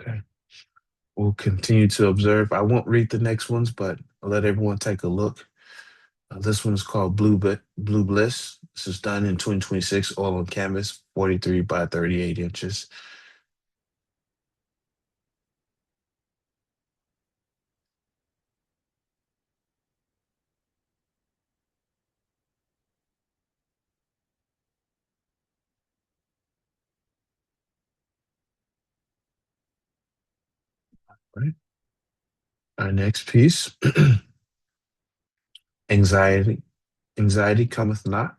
Okay. We'll continue to observe. I won't read the next ones, but I'll let everyone take a look. This one is called Blue Bliss. This is done in 2026, all on canvas, 43 by 38 inches. Right. Our next piece, Anxiety. Anxiety cometh not.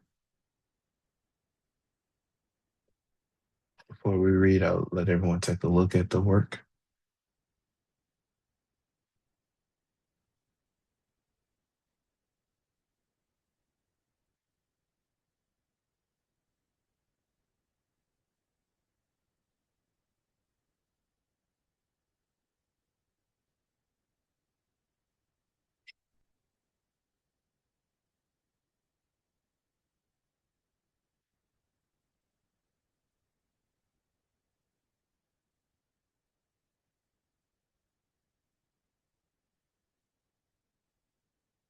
Before we read, I'll let everyone take a look at the work.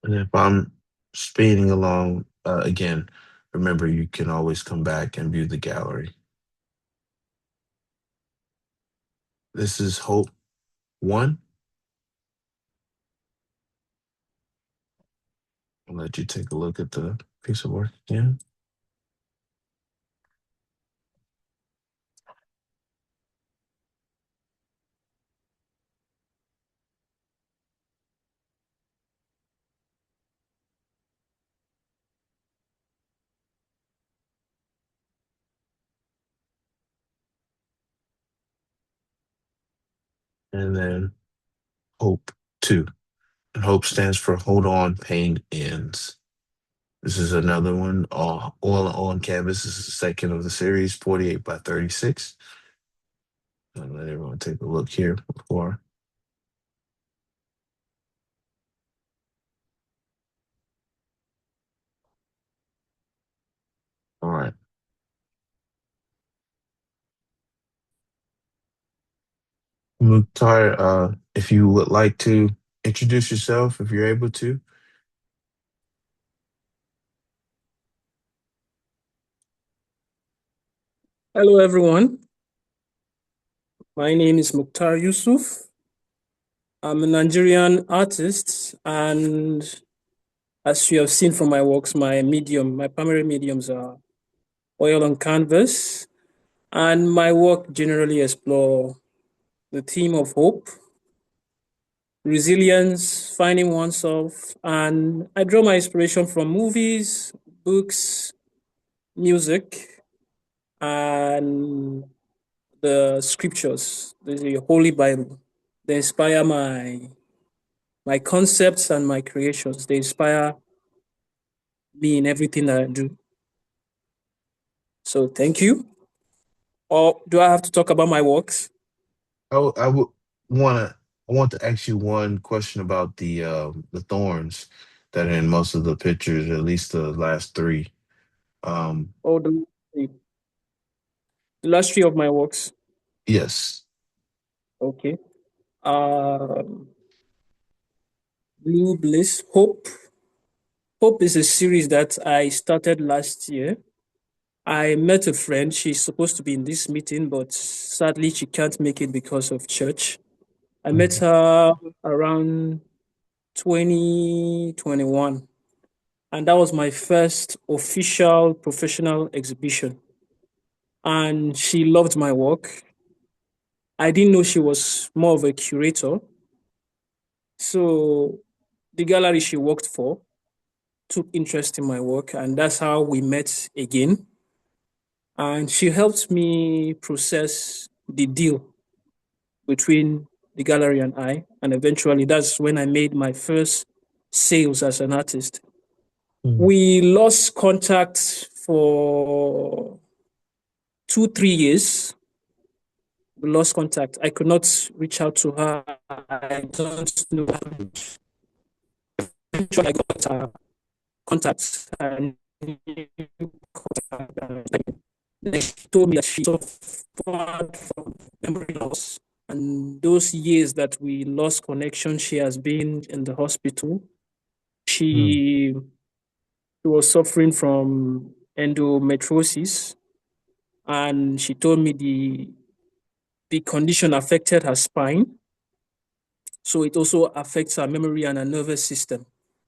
And if I'm speeding along, again, remember you can always come back and view the gallery. This is Hope 1. I'll let you take a look at the piece of work again. And then Hope 2. And Hope stands for Hold On, Pain Ends. This is another one, all on canvas. This is the second of the series, 48 by 36. I'll let everyone take a look here before. All right. Muktar, if you would like to introduce yourself, if you're able to. Hello, everyone. My name is Muktar Yusuf. I'm a Nigerian artist, and as you have seen from my works, my primary mediums are oil on canvas, and my work generally explore the theme of hope, resilience, finding oneself, and I draw my inspiration from movies, books, music, and the scriptures, the Holy Bible. They inspire my concepts and my creations. They inspire me in everything that I do. So thank you. Or do I have to talk about my works? I would wanna I want to ask you one question about the thorns that are in most of the pictures, at least the last three. Um, Or the last three of my works? yes. Okay. Um, Blue Bliss, Hope. Hope is a series that I started last year. I met a friend. She's supposed to be in this meeting, but sadly she can't make it because of church. I met Mhm. her around 2021, and that was my first official professional exhibition. And she loved my work. I didn't know she was more of a curator. So the gallery she worked for took interest in my work, and that's how we met again. And she helped me process the deal between the gallery and I. And eventually, that's when I made my first sales as an artist. Mm. We lost contact for 2, 3 years. We lost contact. I could not reach out to her. I don't know. Eventually, I got her contacts and she told me that she suffered from memory loss. And those years that we lost connection, she has been in the hospital. Mm. She was suffering from endometriosis, and she told me the condition affected her spine. So it also affects her memory and her nervous system.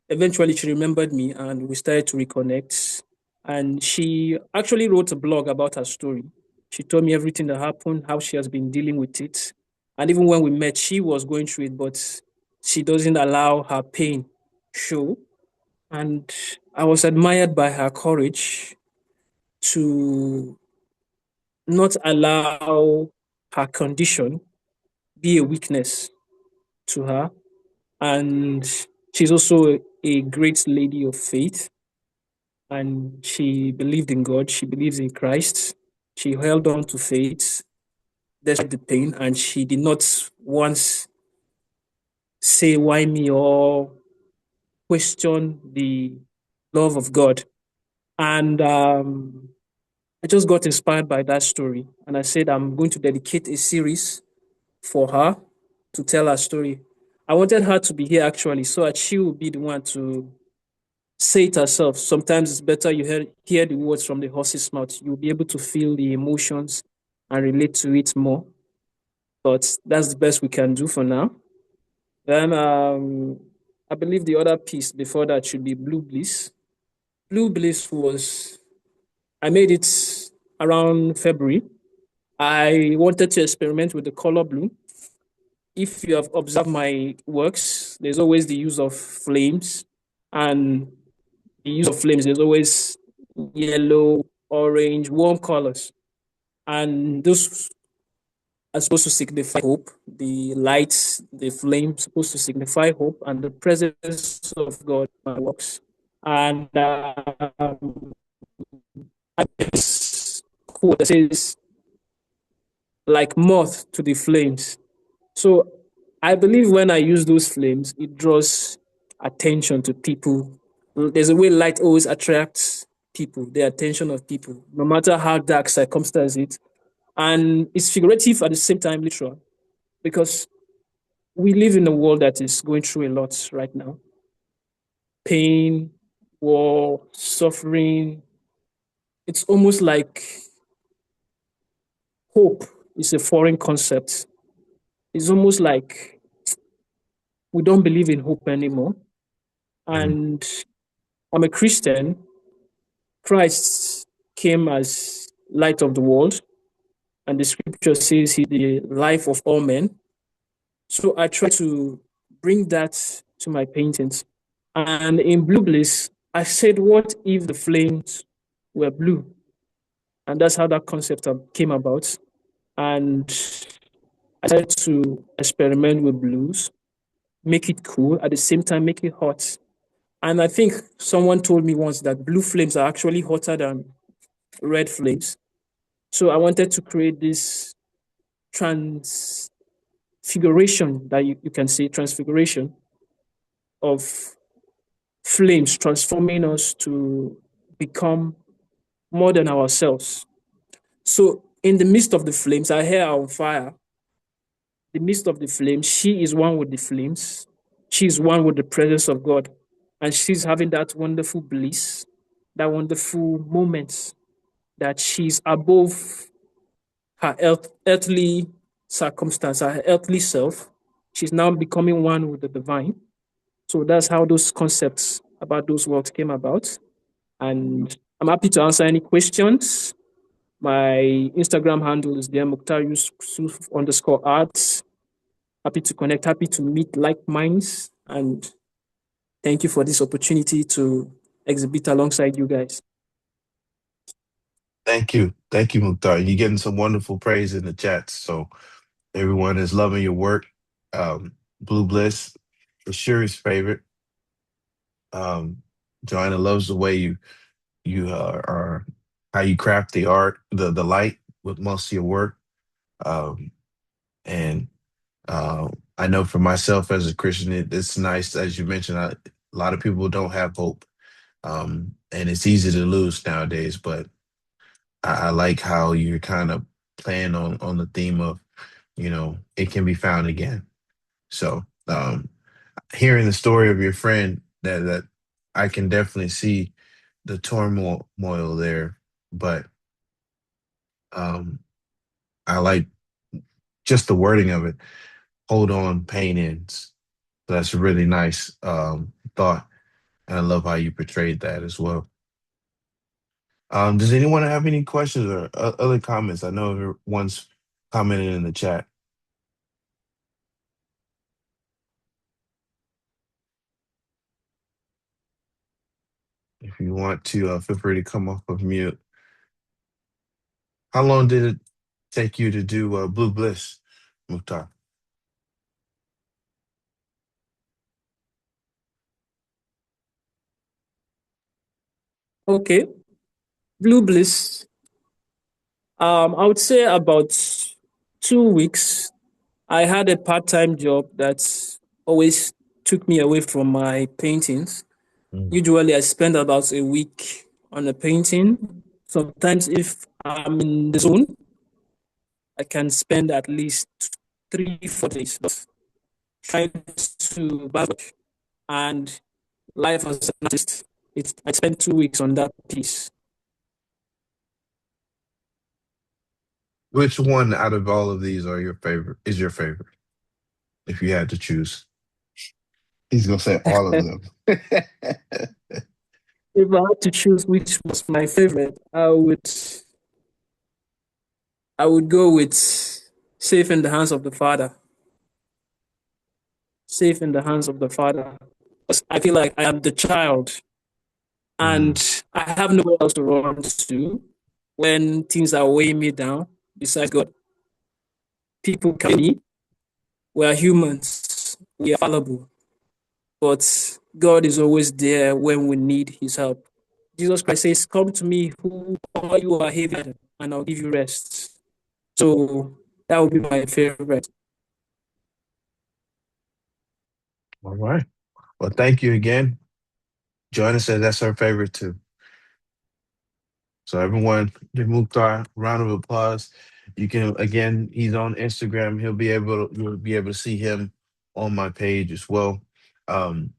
Eventually, she remembered me and we started to reconnect. And she actually wrote a blog about her story. She told me everything that happened, how she has been dealing with it. And even when we met, she was going through it, but she doesn't allow her pain show. And I was admired by her courage to not allow her condition be a weakness to her. And she's also a great lady of faith, and she believed in God. She believes in Christ. She held on to faith despite the pain, and she did not once say why me or question the love of God. And I just got inspired by that story, and I said I'm going to dedicate a series for her to tell her story. I wanted her to be here actually, so that she would be the one to say it herself. Sometimes it's better you hear the words from the horse's mouth. You'll be able to feel the emotions and relate to it more. But that's the best we can do for now. Then I believe the other piece before that should be Blue Bliss. Blue Bliss was, I made it around February. I wanted to experiment with the color blue. If you have observed my works, there's always the use of flames, and the use of flames, there's always yellow, orange, warm colors. And those are supposed to signify hope. The lights, the flames, supposed to signify hope and the presence of God in my works. And it's cool. It says, like moth to the flames. So I believe when I use those flames, it draws attention to people. There's a way light always attracts people, the attention of people, no matter how dark circumstance it. And it's figurative at the same time literal, because we live in a world that is going through a lot right now. Pain, war, suffering. It's almost like hope is a foreign concept. It's almost like we don't believe in hope anymore. Mm. And I'm a Christian. Christ came as light of the world, and the scripture says he's the life of all men. So I try to bring that to my paintings. And in Blue Bliss, I said, what if the flames were blue? And that's how that concept came about. And I started to experiment with blues, make it cool, at the same time, make it hot. And I think someone told me once that blue flames are actually hotter than red flames. So I wanted to create this transfiguration that you can say, transfiguration of flames transforming us to become more than ourselves. So in the midst of the flames, I hear her on fire. The midst of the flames, she is one with the flames. She is one with the presence of God. And she's having that wonderful bliss, that wonderful moment that she's above her earthly circumstance, her earthly self. She's now becoming one with the divine. So that's how those concepts about those words came about. And I'm happy to answer any questions. My Instagram handle is there, Muktar Yusuf underscore arts. Happy to connect, happy to meet like minds. And thank you for this opportunity to exhibit alongside you guys. Thank you, Muktar. You're getting some wonderful praise in the chat. So everyone is loving your work. Blue Bliss is Shuri's favorite. Um, Joanna loves the way you are how you craft the art, the light with most of your work. Um, and I know for myself as a Christian, it's nice as you mentioned. A lot of people don't have hope, and it's easy to lose nowadays. But I like how you're kind of playing on the theme of it can be found again. So hearing the story of your friend that I can definitely see the turmoil there, but um, I like just the wording of it. Hold on, pain ends. So that's a really nice thought, and I love how you portrayed that as well. Does anyone have any questions or other comments? I know everyone's commented in the chat. If you want to, feel free to come off of mute. How long did it take you to do Blue Bliss, Muktar? Okay, Blue Bliss. I would say about 2 weeks. I had a part-time job that always took me away from my paintings. Mm. Usually, I spend about a week on a painting. Sometimes, if I'm in the zone, I can spend at least 3, 4 days. But trying to balance and life as an artist, I spent 2 weeks on that piece. Which one out of all of these are your favorite? Is your favorite? If you had to choose, he's gonna say all of them. If I had to choose which was my favorite, I would go with Safe in the Hands of the Father. Safe in the Hands of the Father. Because I feel like I am the child Mm. and I have nowhere else to run to when things are weighing me down besides God. People can me. We are humans. We are fallible. But God is always there when we need his help. Jesus Christ says, come to me who all you are heavy laden, and I'll give you rest. So that would be my favorite. All right. Well, thank you again. Joanna said that's her favorite too. So everyone, give Mukhtar a round of applause. You can again, he's on Instagram. You'll be able to see him on my page as well. Um,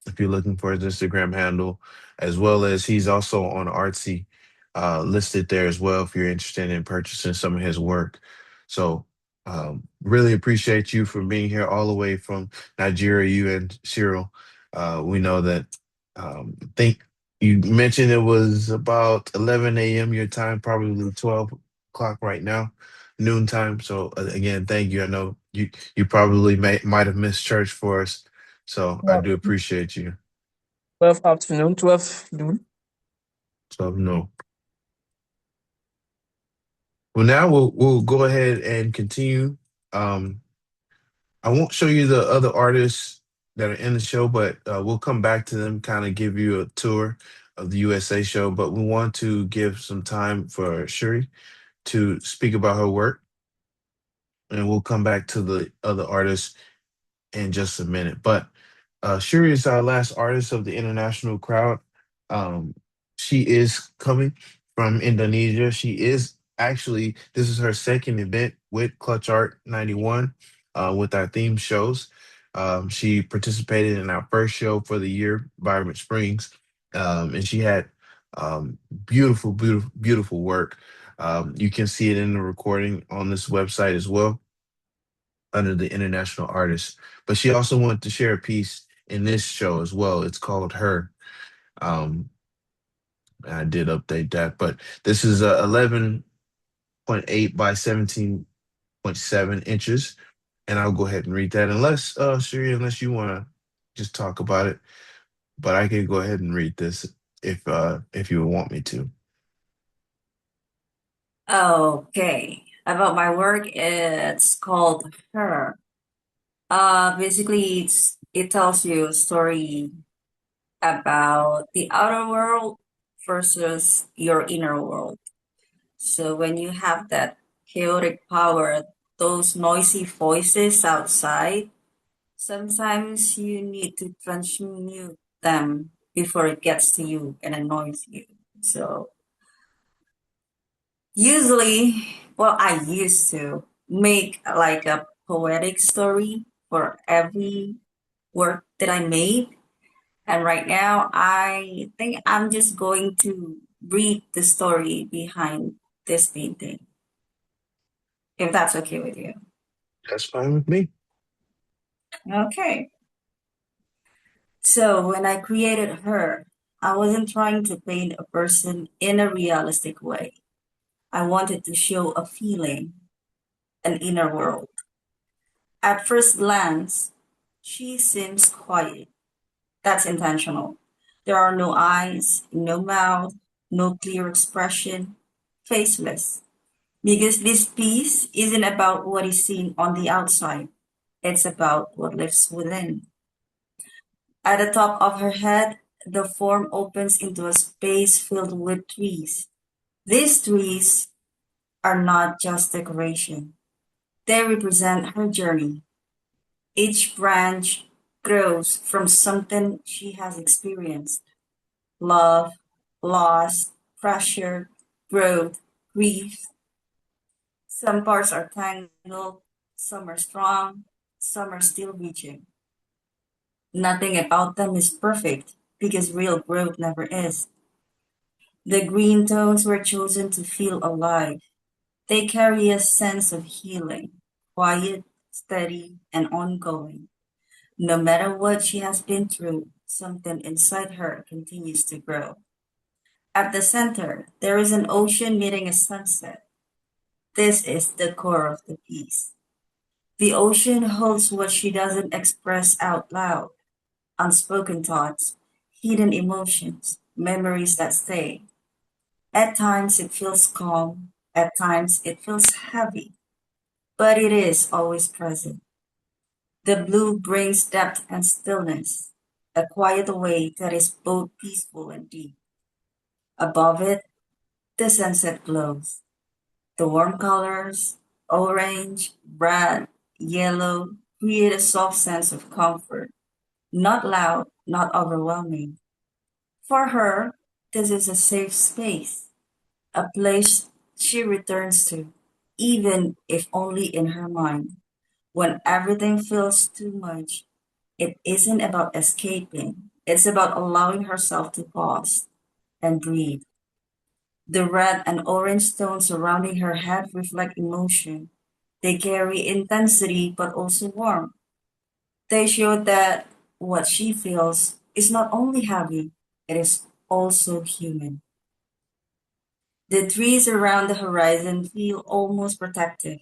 if you're looking for his Instagram handle, as well as he's also on Artsy. listed there as well if you're interested in purchasing some of his work. So really appreciate you for being here all the way from Nigeria, you and Cyril. We know that think you mentioned it was about 11 a.m. your time, probably 12 o'clock right now, noon time. So again, thank you. I know you probably might have missed church for us. So I Yeah. do appreciate you. 12 afternoon, 12 noon. So no. Well, now we'll go ahead and continue. Um, I won't show you the other artists that are in the show, but we'll come back to them, kind of give you a tour of the USA show. But we want to give some time for Shuri to speak about her work, and we'll come back to the other artists in just a minute. But Shuri is our last artist of the international crowd. Um, she is coming from Indonesia. She is actually, this is her second event with Clutch Art 91 with our theme shows. She participated in our first show for the year, Vibrant Springs, and she had beautiful, beautiful, beautiful work. You can see it in the recording on this website as well under the international artist. But she also wanted to share a piece in this show as well. It's called Her. Um, I did update that, but this is 11.8 by 17.7 inches. And I'll go ahead and read that unless, Shuri, unless you want to just talk about it. But I can go ahead and read this if you want me to. Okay. About my work, it's called Her. Basically, it tells you a story about the outer world versus your inner world. So when you have that chaotic power, those noisy voices outside, sometimes you need to transmute them before it gets to you and annoys you. So usually, well, I used to make like a poetic story for every work that I made. And right now, I think I'm just going to read the story behind this painting, if that's okay with you. That's fine with me. Okay. So when I created her, I wasn't trying to paint a person in a realistic way. I wanted to show a feeling, an inner world. At first glance, she seems quiet. That's intentional. There are no eyes, no mouth, no clear expression, faceless. Because this piece isn't about what is seen on the outside, it's about what lives within. At the top of her head, the form opens into a space filled with trees. These trees are not just decoration, they represent her journey. Each branch grows from something she has experienced: love, loss, pressure, growth, grief. Some parts are tangled, some are strong, some are still reaching. Nothing about them is perfect because real growth never is. The green tones were chosen to feel alive. They carry a sense of healing, quiet, steady, and ongoing. No matter what she has been through, something inside her continues to grow. At the center, there is an ocean meeting a sunset. This is the core of the piece. The ocean holds what she doesn't express out loud: unspoken thoughts, hidden emotions, memories that stay. At times it feels calm, at times it feels heavy, but it is always present. The blue brings depth and stillness, a quiet way that is both peaceful and deep. Above it, the sunset glows. The warm colors, orange, red, yellow, create a soft sense of comfort, not loud, not overwhelming. For her, this is a safe space, a place she returns to, even if only in her mind. When everything feels too much, it isn't about escaping, it's about allowing herself to pause and breathe. The red and orange stones surrounding her head reflect emotion. They carry intensity but also warmth. They show that what she feels is not only heavy, it is also human. The trees around the horizon feel almost protective.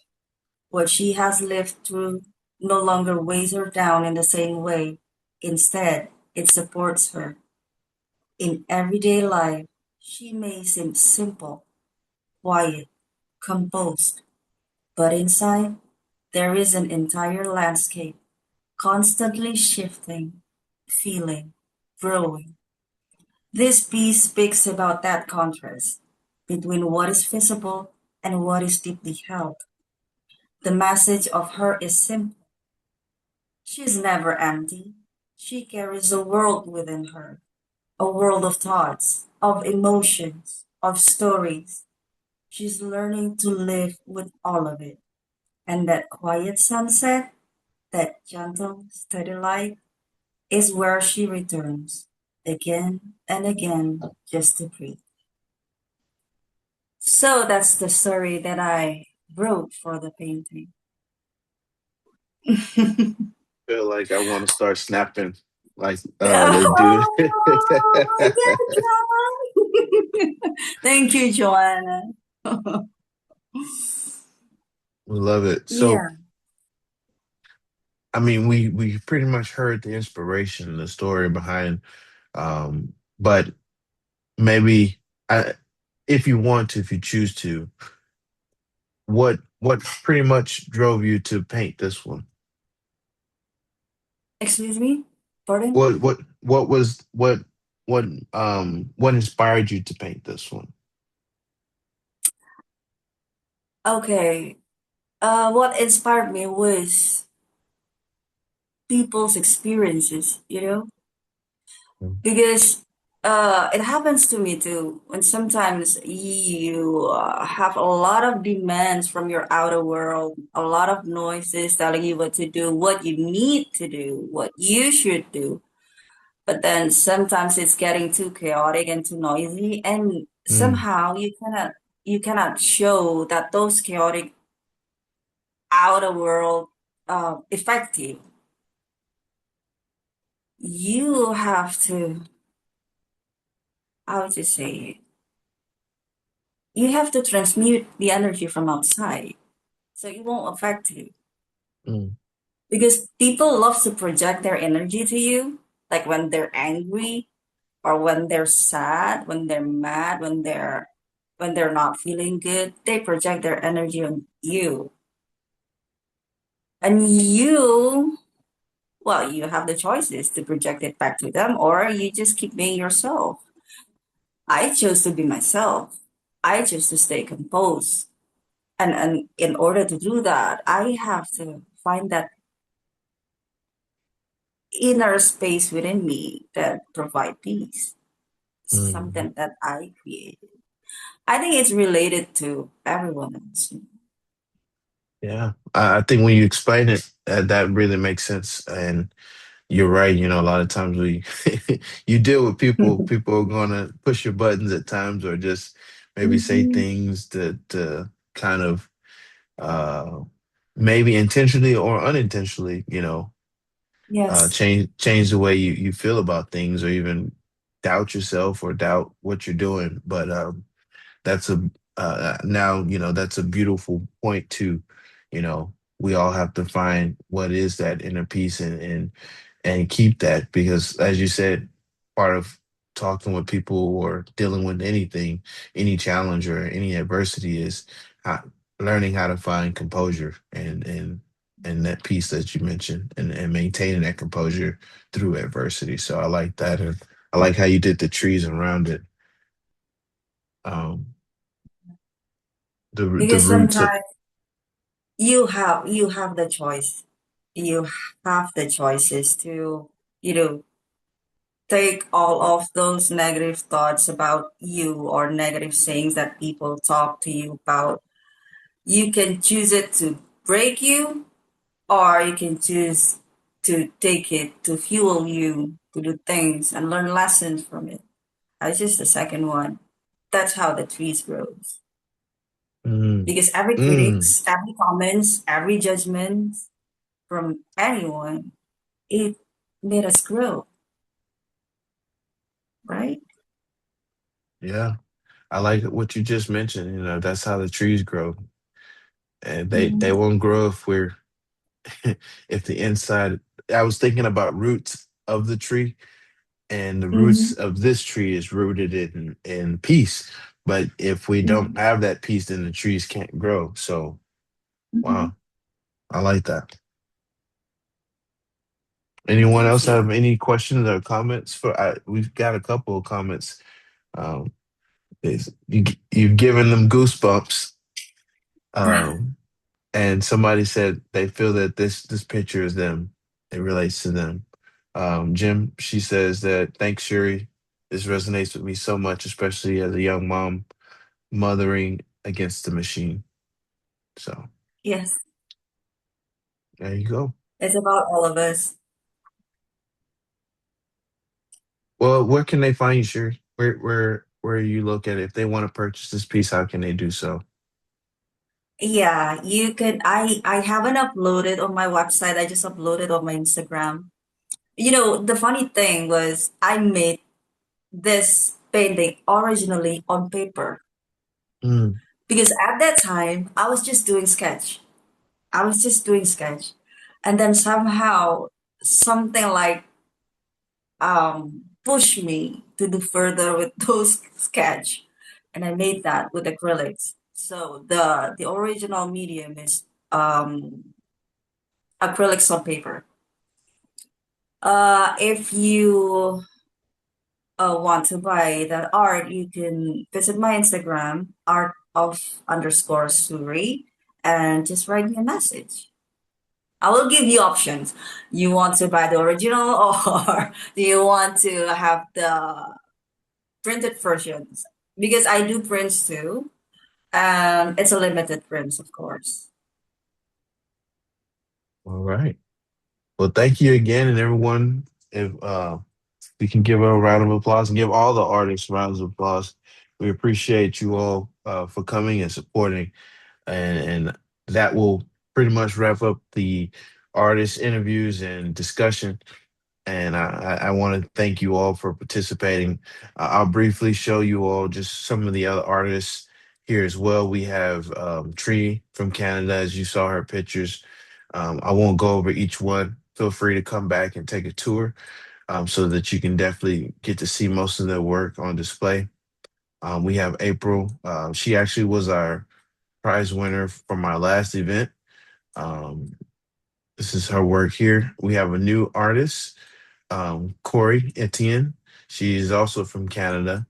What she has lived through no longer weighs her down in the same way. Instead, it supports her. In everyday life, she may seem simple, quiet, composed, but inside, there is an entire landscape, constantly shifting, feeling, growing. This piece speaks about that contrast between what is visible and what is deeply held. The message of her is simple. She is never empty. She carries a world within her, a world of thoughts, of emotions, of stories. She's learning to live with all of it. And that quiet sunset, that gentle, steady light, is where she returns again and again just to breathe. So that's the story that I wrote for the painting. Feel like I want to start snapping like they do. Oh, good job. Thank you, Joanna. Love it. So, Yeah. I mean, we pretty much heard the inspiration, the story behind, but maybe I, if you want to, if you choose to, what pretty much drove you to paint this one? Excuse me? Pardon? What was what inspired you to paint this one? Okay. What inspired me was people's experiences. Mm. Because it happens to me too when sometimes you have a lot of demands from your outer world, a lot of noises telling you what to do, what you need to do, what you should do. But then sometimes it's getting too chaotic and too noisy, and Mm, somehow you cannot show that those chaotic outer world effective. You have to, how to say it, you have to transmute the energy from outside so it won't affect you, mm, because people love to project their energy to you, like when they're angry or when they're sad, when they're mad, when they're not feeling good, they project their energy on you. And you have the choices to project it back to them, or you just keep being yourself. I chose to be myself. I chose to stay composed. And in order to do that, I have to find that inner space within me that provide peace. mm. Something that I created. I think it's related to everyone else. Yeah, I think when you explain it, that really makes sense. And you're right. You know, a lot of times we you deal with people. People are gonna push your buttons at times, or just maybe say Mhm. things that kind of uh, maybe intentionally or unintentionally, Yes, change the way you feel about things, or even doubt yourself or doubt what you're doing. But that's a now that's a beautiful point to, we all have to find what is that inner peace, and keep that, because as you said, part of talking with people or dealing with anything, any challenge or any adversity, is how, learning how to find composure, and that peace that you mentioned, and maintaining that composure through adversity. So I like that, and I like how you did the trees around it. um the because roots of. sometimes you have the choice. You have the choices to, you know, take all of those negative thoughts about you or negative sayings that people talk to you about. You can choose it to break you, or you can choose to take it to fuel you to do things and learn lessons from it. That's just the second one. that's how the trees grows. Mm, Because every mm, critics, every comments, every judgment from anyone, it made us grow, right? yeah. I like what you just mentioned. You know, that's how the trees grow, and they Mhm. won't grow if we're if the inside. I was thinking about roots of the tree, and the roots Mhm. of this tree is rooted in peace. But if we don't Mhm. have that peace, then the trees can't grow. So, Mhm. wow, I like that. Well, Anyone thank else you. have any questions or comments for? We've got a couple of comments. Um, you've given them goosebumps. Um, and somebody said they feel that this picture is them. It relates to them. Jim, she says that thanks, Shuri. This resonates with me so much, especially as a young mom mothering against the machine. So Yes, there you go. it's about all of us. Well, where can they find you, Shuri? Where you look at it? If they want to purchase this piece, how can they do so? Yeah, you could. I haven't uploaded on my website. I just uploaded on my Instagram. You know, the funny thing was I made this painting originally on paper Mm, because at that time I was just doing sketch. I was just doing sketch, and then somehow something like push me to do further with those sketch, and I made that with acrylics. So the original medium is acrylics on paper. If you want to buy that art, you can visit my Instagram, art of underscore Suri, and just write me a message. I will give you options. You want to buy the original, or do you want to have the printed versions? Because I do prints too. It's a limited prints, of course. all right. Well, thank you again, and everyone. If we can give a round of applause and give all the artists rounds of applause. We appreciate you all for coming and supporting, and that will pretty much wrap up the artist interviews and discussion. And I want to thank you all for participating. I'll briefly show you all just some of the other artists here as well. We have Tree from Canada, as you saw her pictures. I won't go over each one. Feel free to come back and take a tour so that you can definitely get to see most of their work on display. We have April. She actually was our prize winner from our last event. Um, this is her work here. We have a new artist, Corey Etienne. She is also from Canada.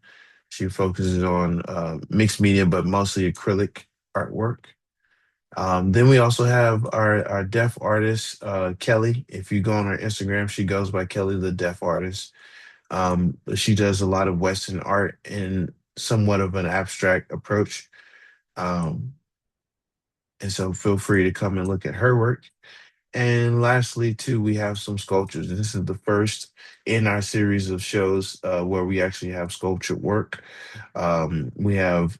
She focuses on mixed media, but mostly acrylic artwork. Then we also have our deaf artist, Kelly. If you go on her Instagram, she goes by Kelly the Deaf Artist. She does a lot of Western art in somewhat of an abstract approach. Um, and so feel free to come and look at her work. And lastly, too, we have some sculptures. And this is the first in our series of shows where we actually have sculptured work. We have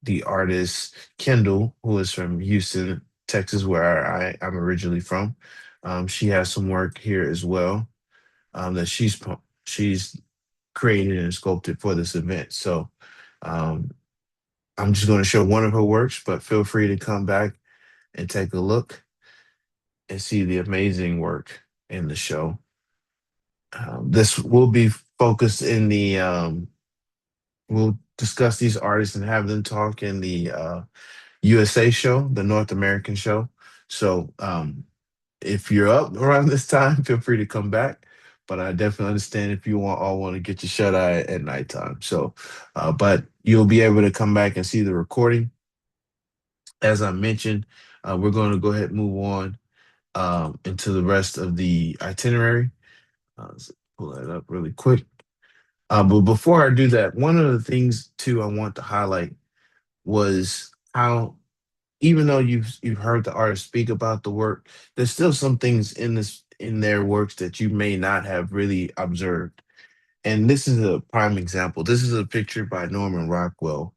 the artist Kendall, who is from Houston, Texas, where I'm originally from. She has some work here as well that she's created and sculpted for this event. So um, I'm just going to show one of her works, but feel free to come back and take a look and see the amazing work in the show. This will be focused in the, we'll discuss these artists and have them talk in the USA show, the North American show. So if you're up around this time, feel free to come back. But I definitely understand if you all want to get your shut eye at nighttime. So, but you'll be able to come back and see the recording. As I mentioned, we're going to go ahead and move on into the rest of the itinerary. Let's pull that up really quick. But before I do that, one of the things too I want to highlight was how even though you've heard the artist speak about the work, there's still some things in their works that you may not have really observed. And this is a prime example. This is a picture by Norman Rockwell.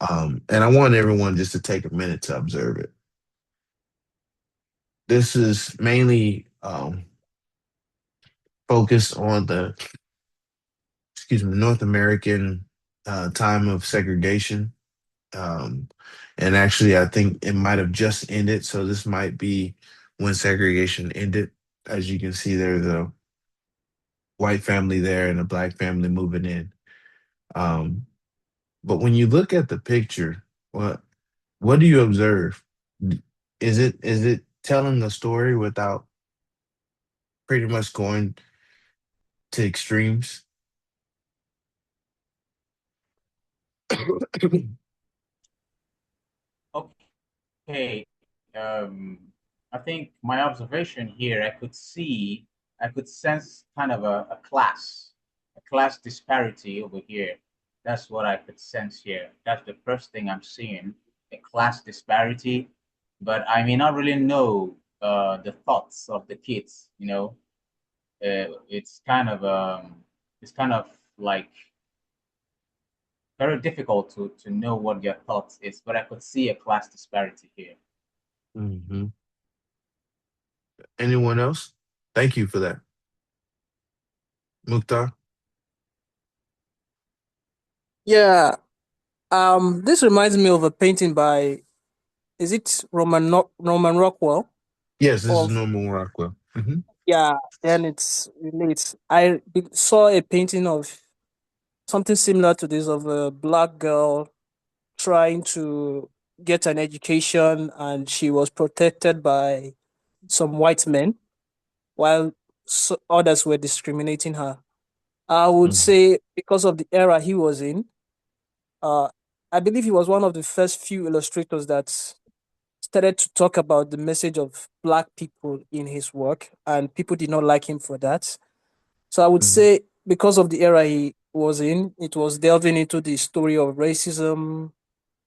And I want everyone just to take a minute to observe it. This is mainly focused on the, excuse me, North American time of segregation. Um, and actually, I think it might have just ended. So this might be when segregation ended. As you can see, there's a white family there and a black family moving in. Um, but when you look at the picture, what do you observe? Is it telling a story without pretty much going to extremes? Okay. I think my observation here, I could sense kind of a class disparity over here. That's what I could sense here. That's the first thing I'm seeing, a class disparity. But I may not really know the thoughts of the kids. It's it's kind of like very difficult to know what your thoughts is. But I could see a class disparity here. Hmm. Anyone else? Thank you for that, Muktar. Yeah. This reminds me of a painting by, is it Roman Rockwell? Yes, this is Of, Norman Rockwell. Hmm. yeah, then it's relates. Saw a painting of something similar to this, of a black girl trying to get an education, and she was protected by some white men while others were discriminating her. I would Hmm. say because of the era he was in, uh, I believe he was one of the first few illustrators that started to talk about the message of black people in his work, and people did not like him for that. So I would Hmm. say because of the era he was in, it was delving into the story of racism.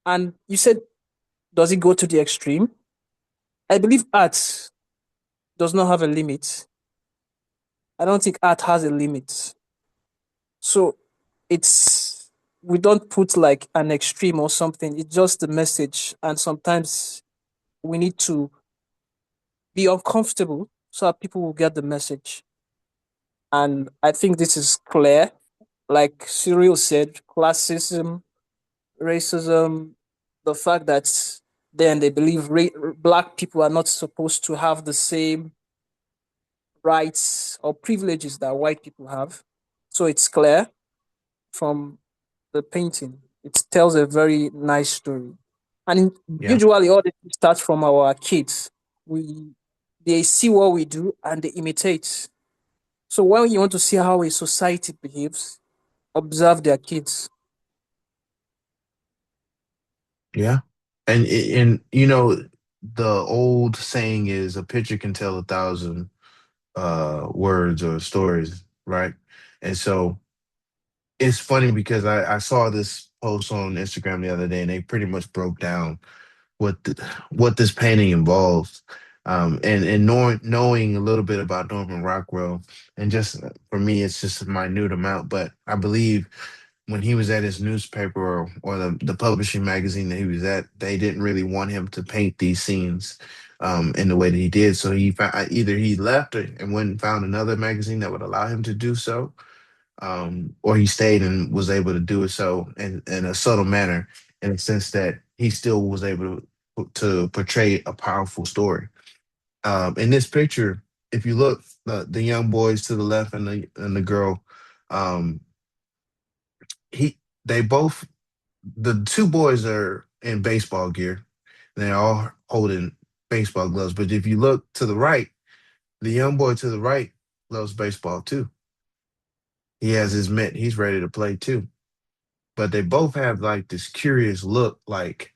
And you said, does it go to the extreme? I believe art does not have a limit. I don't think art has a limit. So it's, we don't put like an extreme or something. It's just the message, and sometimes we need to be uncomfortable so that people will get the message. And I think this is clear. Like Cyril said, classism, racism, the fact that then they believe black people are not supposed to have the same rights or privileges that white people have. So it's clear from the painting. It tells a very nice story. And Yeah, usually all this starts from our kids. We They see what we do and they imitate. So when you want to see how a society behaves, observe their kids. yeah. And the old saying is a picture can tell 1,000 words or stories, right? And so it's funny because I saw this post on Instagram the other day, and they pretty much broke down what what this painting involves. And knowing a little bit about Norman Rockwell, and just for me, it's just a minute amount, but I believe when he was at his newspaper or the publishing magazine that he was at, they didn't really want him to paint these scenes in the way that he did. So he found, either he left and went and found another magazine that would allow him to do so, or he stayed and was able to do it so in a subtle manner, in a sense that he still was able to portray a powerful story. In this picture, if you look, the young boys to the left and the girl, um, he they both, the two boys are in baseball gear. They're all holding baseball gloves. But if you look to the right, the young boy to the right loves baseball too. He has his mitt. He's ready to play too. But they both have like this curious look, like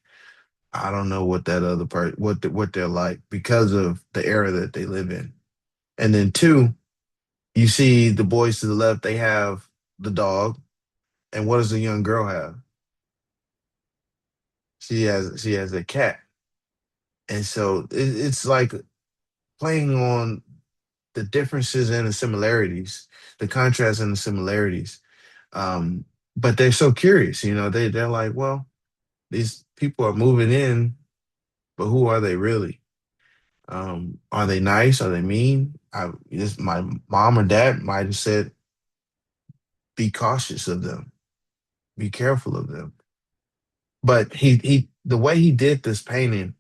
I don't know what that other part, what they're like because of the era that they live in. And then two, you see the boys to the left, they have the dog, and what does the young girl have? She has a cat, and so it's like playing on the differences and the similarities, the contrast and the similarities. Um, but they're so curious, they're like, well, these people are moving in, but who are they really? Are they nice? Are they mean? My mom or dad might have said, be cautious of them, be careful of them. But the way he did this painting,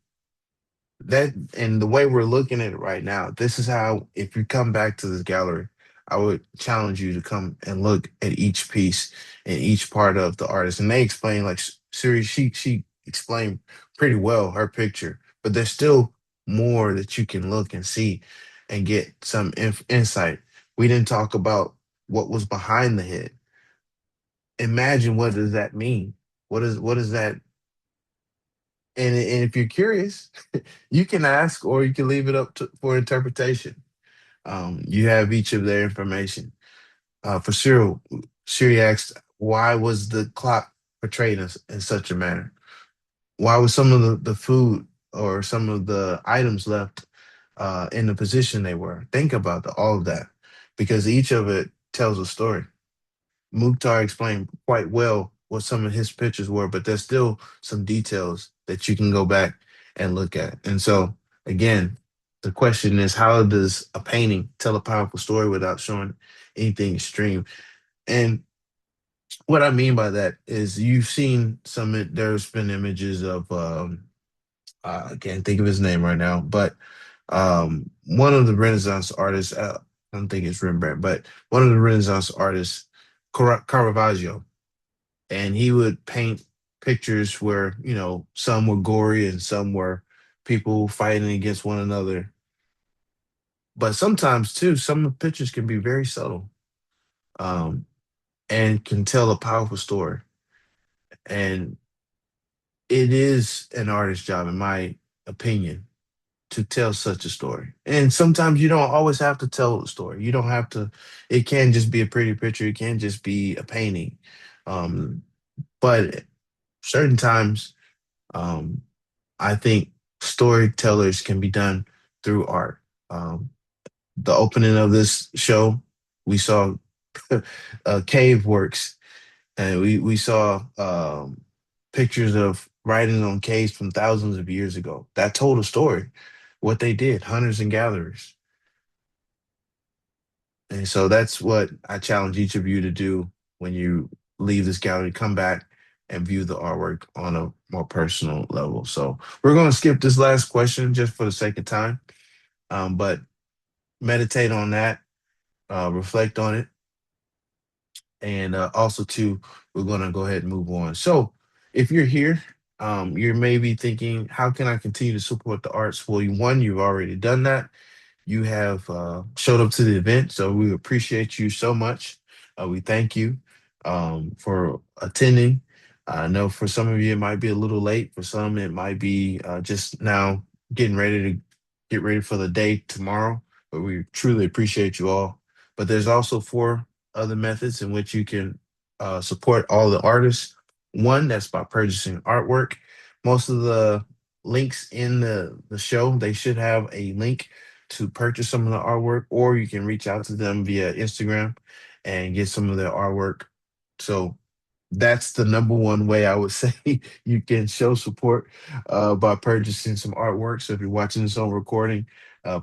that and the way we're looking at it right now, this is how, if you come back to this gallery, I would challenge you to come and look at each piece and each part of the artist. And they explain, like Siri, she explained pretty well her picture, but there's still more that you can look and see and get some insight. We didn't talk about what was behind the head. Imagine, what does that mean? What is that? And if you're curious, you can ask, or you can leave it up for interpretation. You have each of their information. For Cyril, Siri asked, why was the clock portrayed in such a manner? Why was some of the food or some of the items left in the position they were? Think about all of that, because each of it tells a story. Muktar explained quite well what some of his pictures were, but there's still some details that you can go back and look at. And so, again, the question is, how does a painting tell a powerful story without showing anything extreme? And what I mean by that is, you've seen there's been images of, I can't think of his name right now, but one of the Renaissance artists, I don't think it's Rembrandt, but one of the Renaissance artists, Caravaggio, and he would paint pictures where, some were gory and some were people fighting against one another. But sometimes too, some of the pictures can be very subtle, um, and can tell a powerful story. And it is an artist's job, in my opinion, to tell such a story. And sometimes you don't always have to tell the story. You don't have to. It can just be a pretty picture. It can just be a painting. Um, but certain times, um, I think storytellers can be done through art. The opening of this show, we saw cave works, and we saw pictures of writing on caves from thousands of years ago. That told a story, what they did, hunters and gatherers. And so that's what I challenge each of you to do when you leave this gallery. Come back and view the artwork on a more personal level. So we're going to skip this last question just for the sake of time, but meditate on that, reflect on it, and also too, we're going to go ahead and move on. So if you're here, you're maybe thinking, how can I continue to support the arts? Well, one, you've already done that. You have showed up to the event, so we appreciate you so much. We thank you for attending. I know for some of you it might be a little late. For some, it might be just now getting ready to get ready for the day tomorrow. But we truly appreciate you all. But there's also four other methods in which you can support all the artists. One, that's by purchasing artwork. Most of the links in the show, they should have a link to purchase some of the artwork, or you can reach out to them via Instagram and get some of their artwork. So that's the number one way I would say you can show support, by purchasing some artwork. So if you're watching this on recording,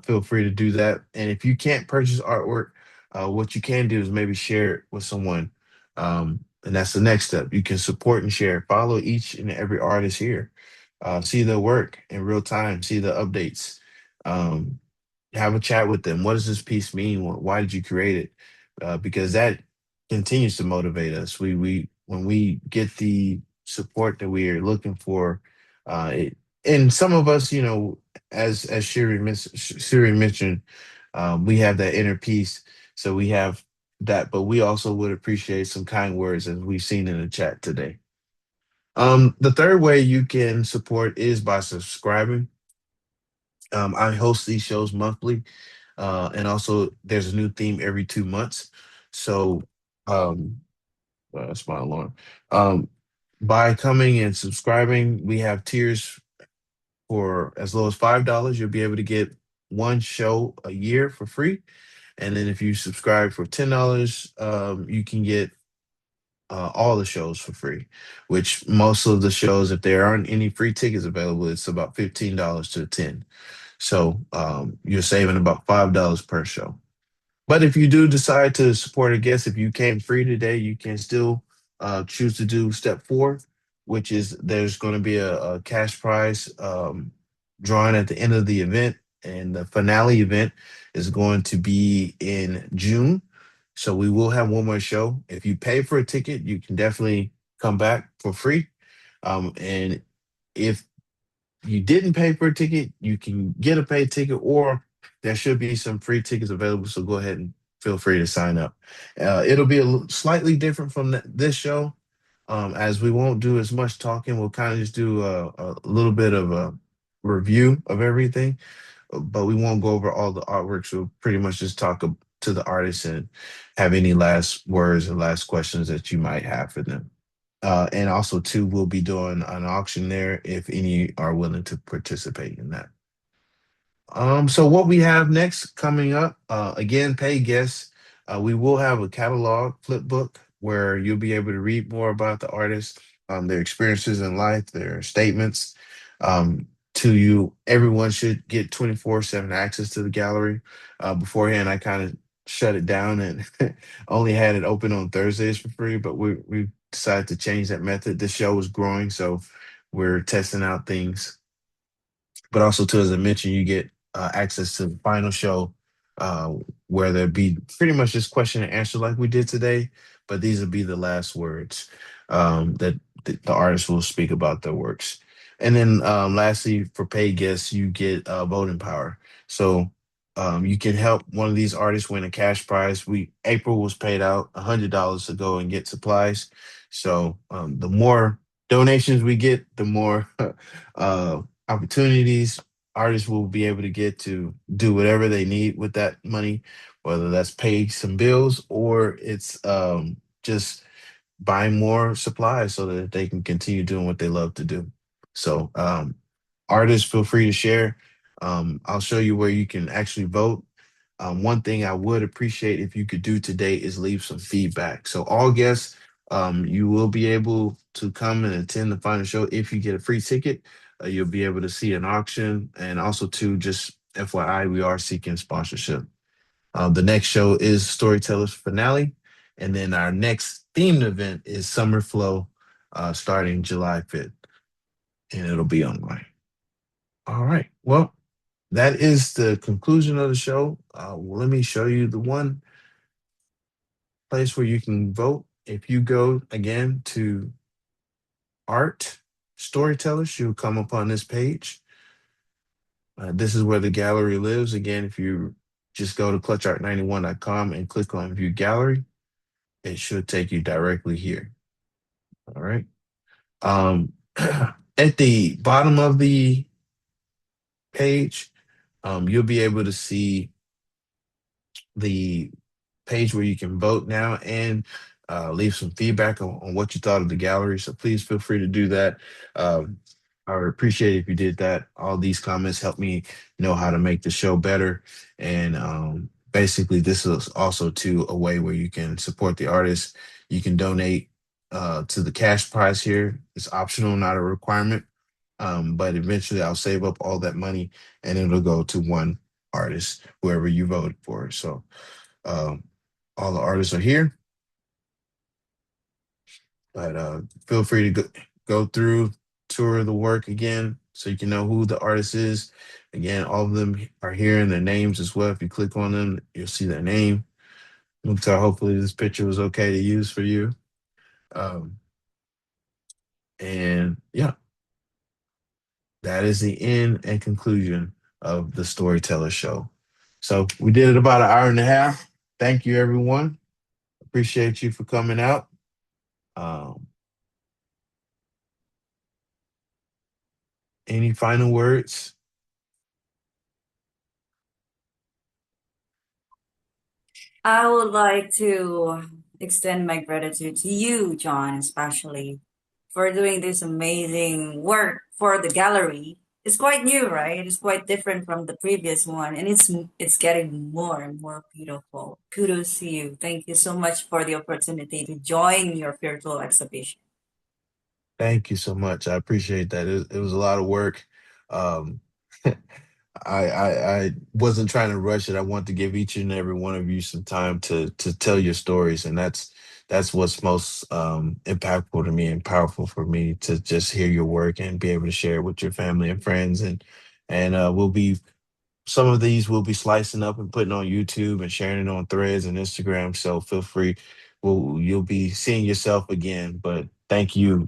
feel free to do that. And if you can't purchase artwork, what you can do is maybe share it with someone. And that's the next step. You can support and share. Follow each and every artist here. See their work in real time. See the updates. Um, have a chat with them. What does this piece mean? Why did you create it? Because that continues to motivate us. We when we get the support that we are looking for, and some of us, as Shuri mentioned, we have that inner peace, so we have that. But we also would appreciate some kind words, as we've seen in the chat today. The third way you can support is by subscribing. I host these shows monthly, and also there's a new theme every 2 months. So, um, that's my alarm. Um, by coming and subscribing, we have tiers for as low as $5. You'll be able to get one show a year for free. And then if you subscribe for $10, you can get all the shows for free, which most of the shows, if there aren't any free tickets available, it's about $15 to attend. So you're saving about $5 per show. But if you do decide to support a guest, if you came free today, you can still choose to do step four, which is there's going to be a cash prize drawn at the end of the event. And the finale event is going to be in June. So we will have one more show. If you pay for a ticket, you can definitely come back for free. And if you didn't pay for a ticket, you can get a paid ticket, or there should be some free tickets available. So go ahead and feel free to sign up. It'll be slightly different from this show, as we won't do as much talking. We'll kind of just do a little bit of a review of everything, but we won't go over all the artworks. We'll pretty much just talk to the artists and have any last words and last questions that you might have for them. And also, too, we'll be doing an auction there if any are willing to participate in that. So what we have next coming up, again, pay guests. We will have a catalog flip book where you'll be able to read more about the artist, their experiences in life, their statements. To you, everyone should get 24/7 access to the gallery. Beforehand, I kind of shut it down and only had it open on Thursdays for free, but we decided to change that method. The show is growing, so we're testing out things, but also too, as I mentioned, you get access to the final show, uh, where there be pretty much just question and answer like we did today, but these will be the last words that the artist will speak about their works. And then lastly, for paid guests, you get voting power. So you can help one of these artists win a cash prize. April was paid out $100 to go and get supplies. So the more donations we get, the more opportunities artists will be able to get to do whatever they need with that money, whether that's pay some bills or it's just buying more supplies so that they can continue doing what they love to do. So artists, feel free to share. I'll show you where you can actually vote. One thing I would appreciate if you could do today is leave some feedback. So all guests, you will be able to come and attend the final show if you get a free ticket. You'll be able to see an auction, and also to just FYI, we are seeking sponsorship. The next show is Storytellers Finale, and then our next themed event is Summer Flow, starting July 5th, and it'll be online. All right. Well, that is the conclusion of the show. Let me show you the one place where you can vote. If you go again to Art Storytellers, you'll come upon this page. This is where the gallery lives. Again, if you just go to clutchart91.com and click on View Gallery, it should take you directly here. All right. At the bottom of the page, you'll be able to see the page where you can vote now and leave some feedback on what you thought of the gallery. So please feel free to do that. I would appreciate it if you did that. All these comments help me know how to make the show better. And basically, this is also to a way where you can support the artist. You can donate to the cash prize here. It's optional, not a requirement. But eventually, I'll save up all that money and it'll go to one artist, whoever you voted for. So all the artists are here, but feel free to go through, tour the work again so you can know who the artist is. Again, all of them are here in their names as well. If you click on them, you'll see their name. Muktar, hopefully this picture was okay to use for you. And yeah, that is the end and conclusion of the Storyteller Show. So we did it about an hour and a half. Thank you, everyone. Appreciate you for coming out. Any final words? I would like to extend my gratitude to you, John, especially for doing this amazing work for the gallery. it's quite new, right? It's quite different from the previous one, and it's getting more and more beautiful. Kudos to you. Thank you so much for the opportunity to join your virtual exhibition. Thank you so much. I appreciate that. It was a lot of work. Um, I wasn't trying to rush it. I want to give each and every one of you some time to tell your stories, and that's what's most impactful to me and powerful for me to just hear your work and be able to share it with your family and friends, and we'll be some of these we'll be slicing up and putting on YouTube and sharing it on Threads and Instagram. So feel free. You'll be seeing yourself again. But thank you,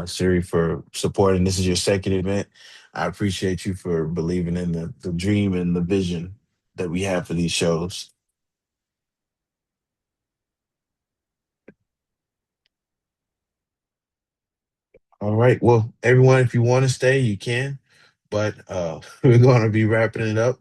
Siri, for supporting. This is your second event. I appreciate you for believing in the dream and the vision that we have for these shows. All right. Well, everyone, if you want to stay, you can. But we're going to be wrapping it up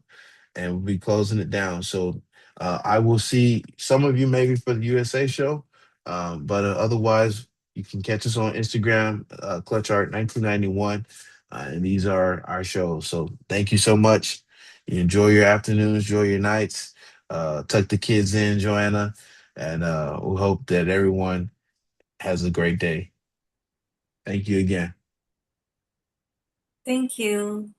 and we'll be closing it down. So I will see some of you maybe for the USA show, but otherwise you can catch us on Instagram, Clutch Art 1991, and these are our shows. So thank you so much. You enjoy your afternoons, enjoy your nights. Tuck the kids in, Joanna, and we hope that everyone has a great day. Thank you again. Thank you.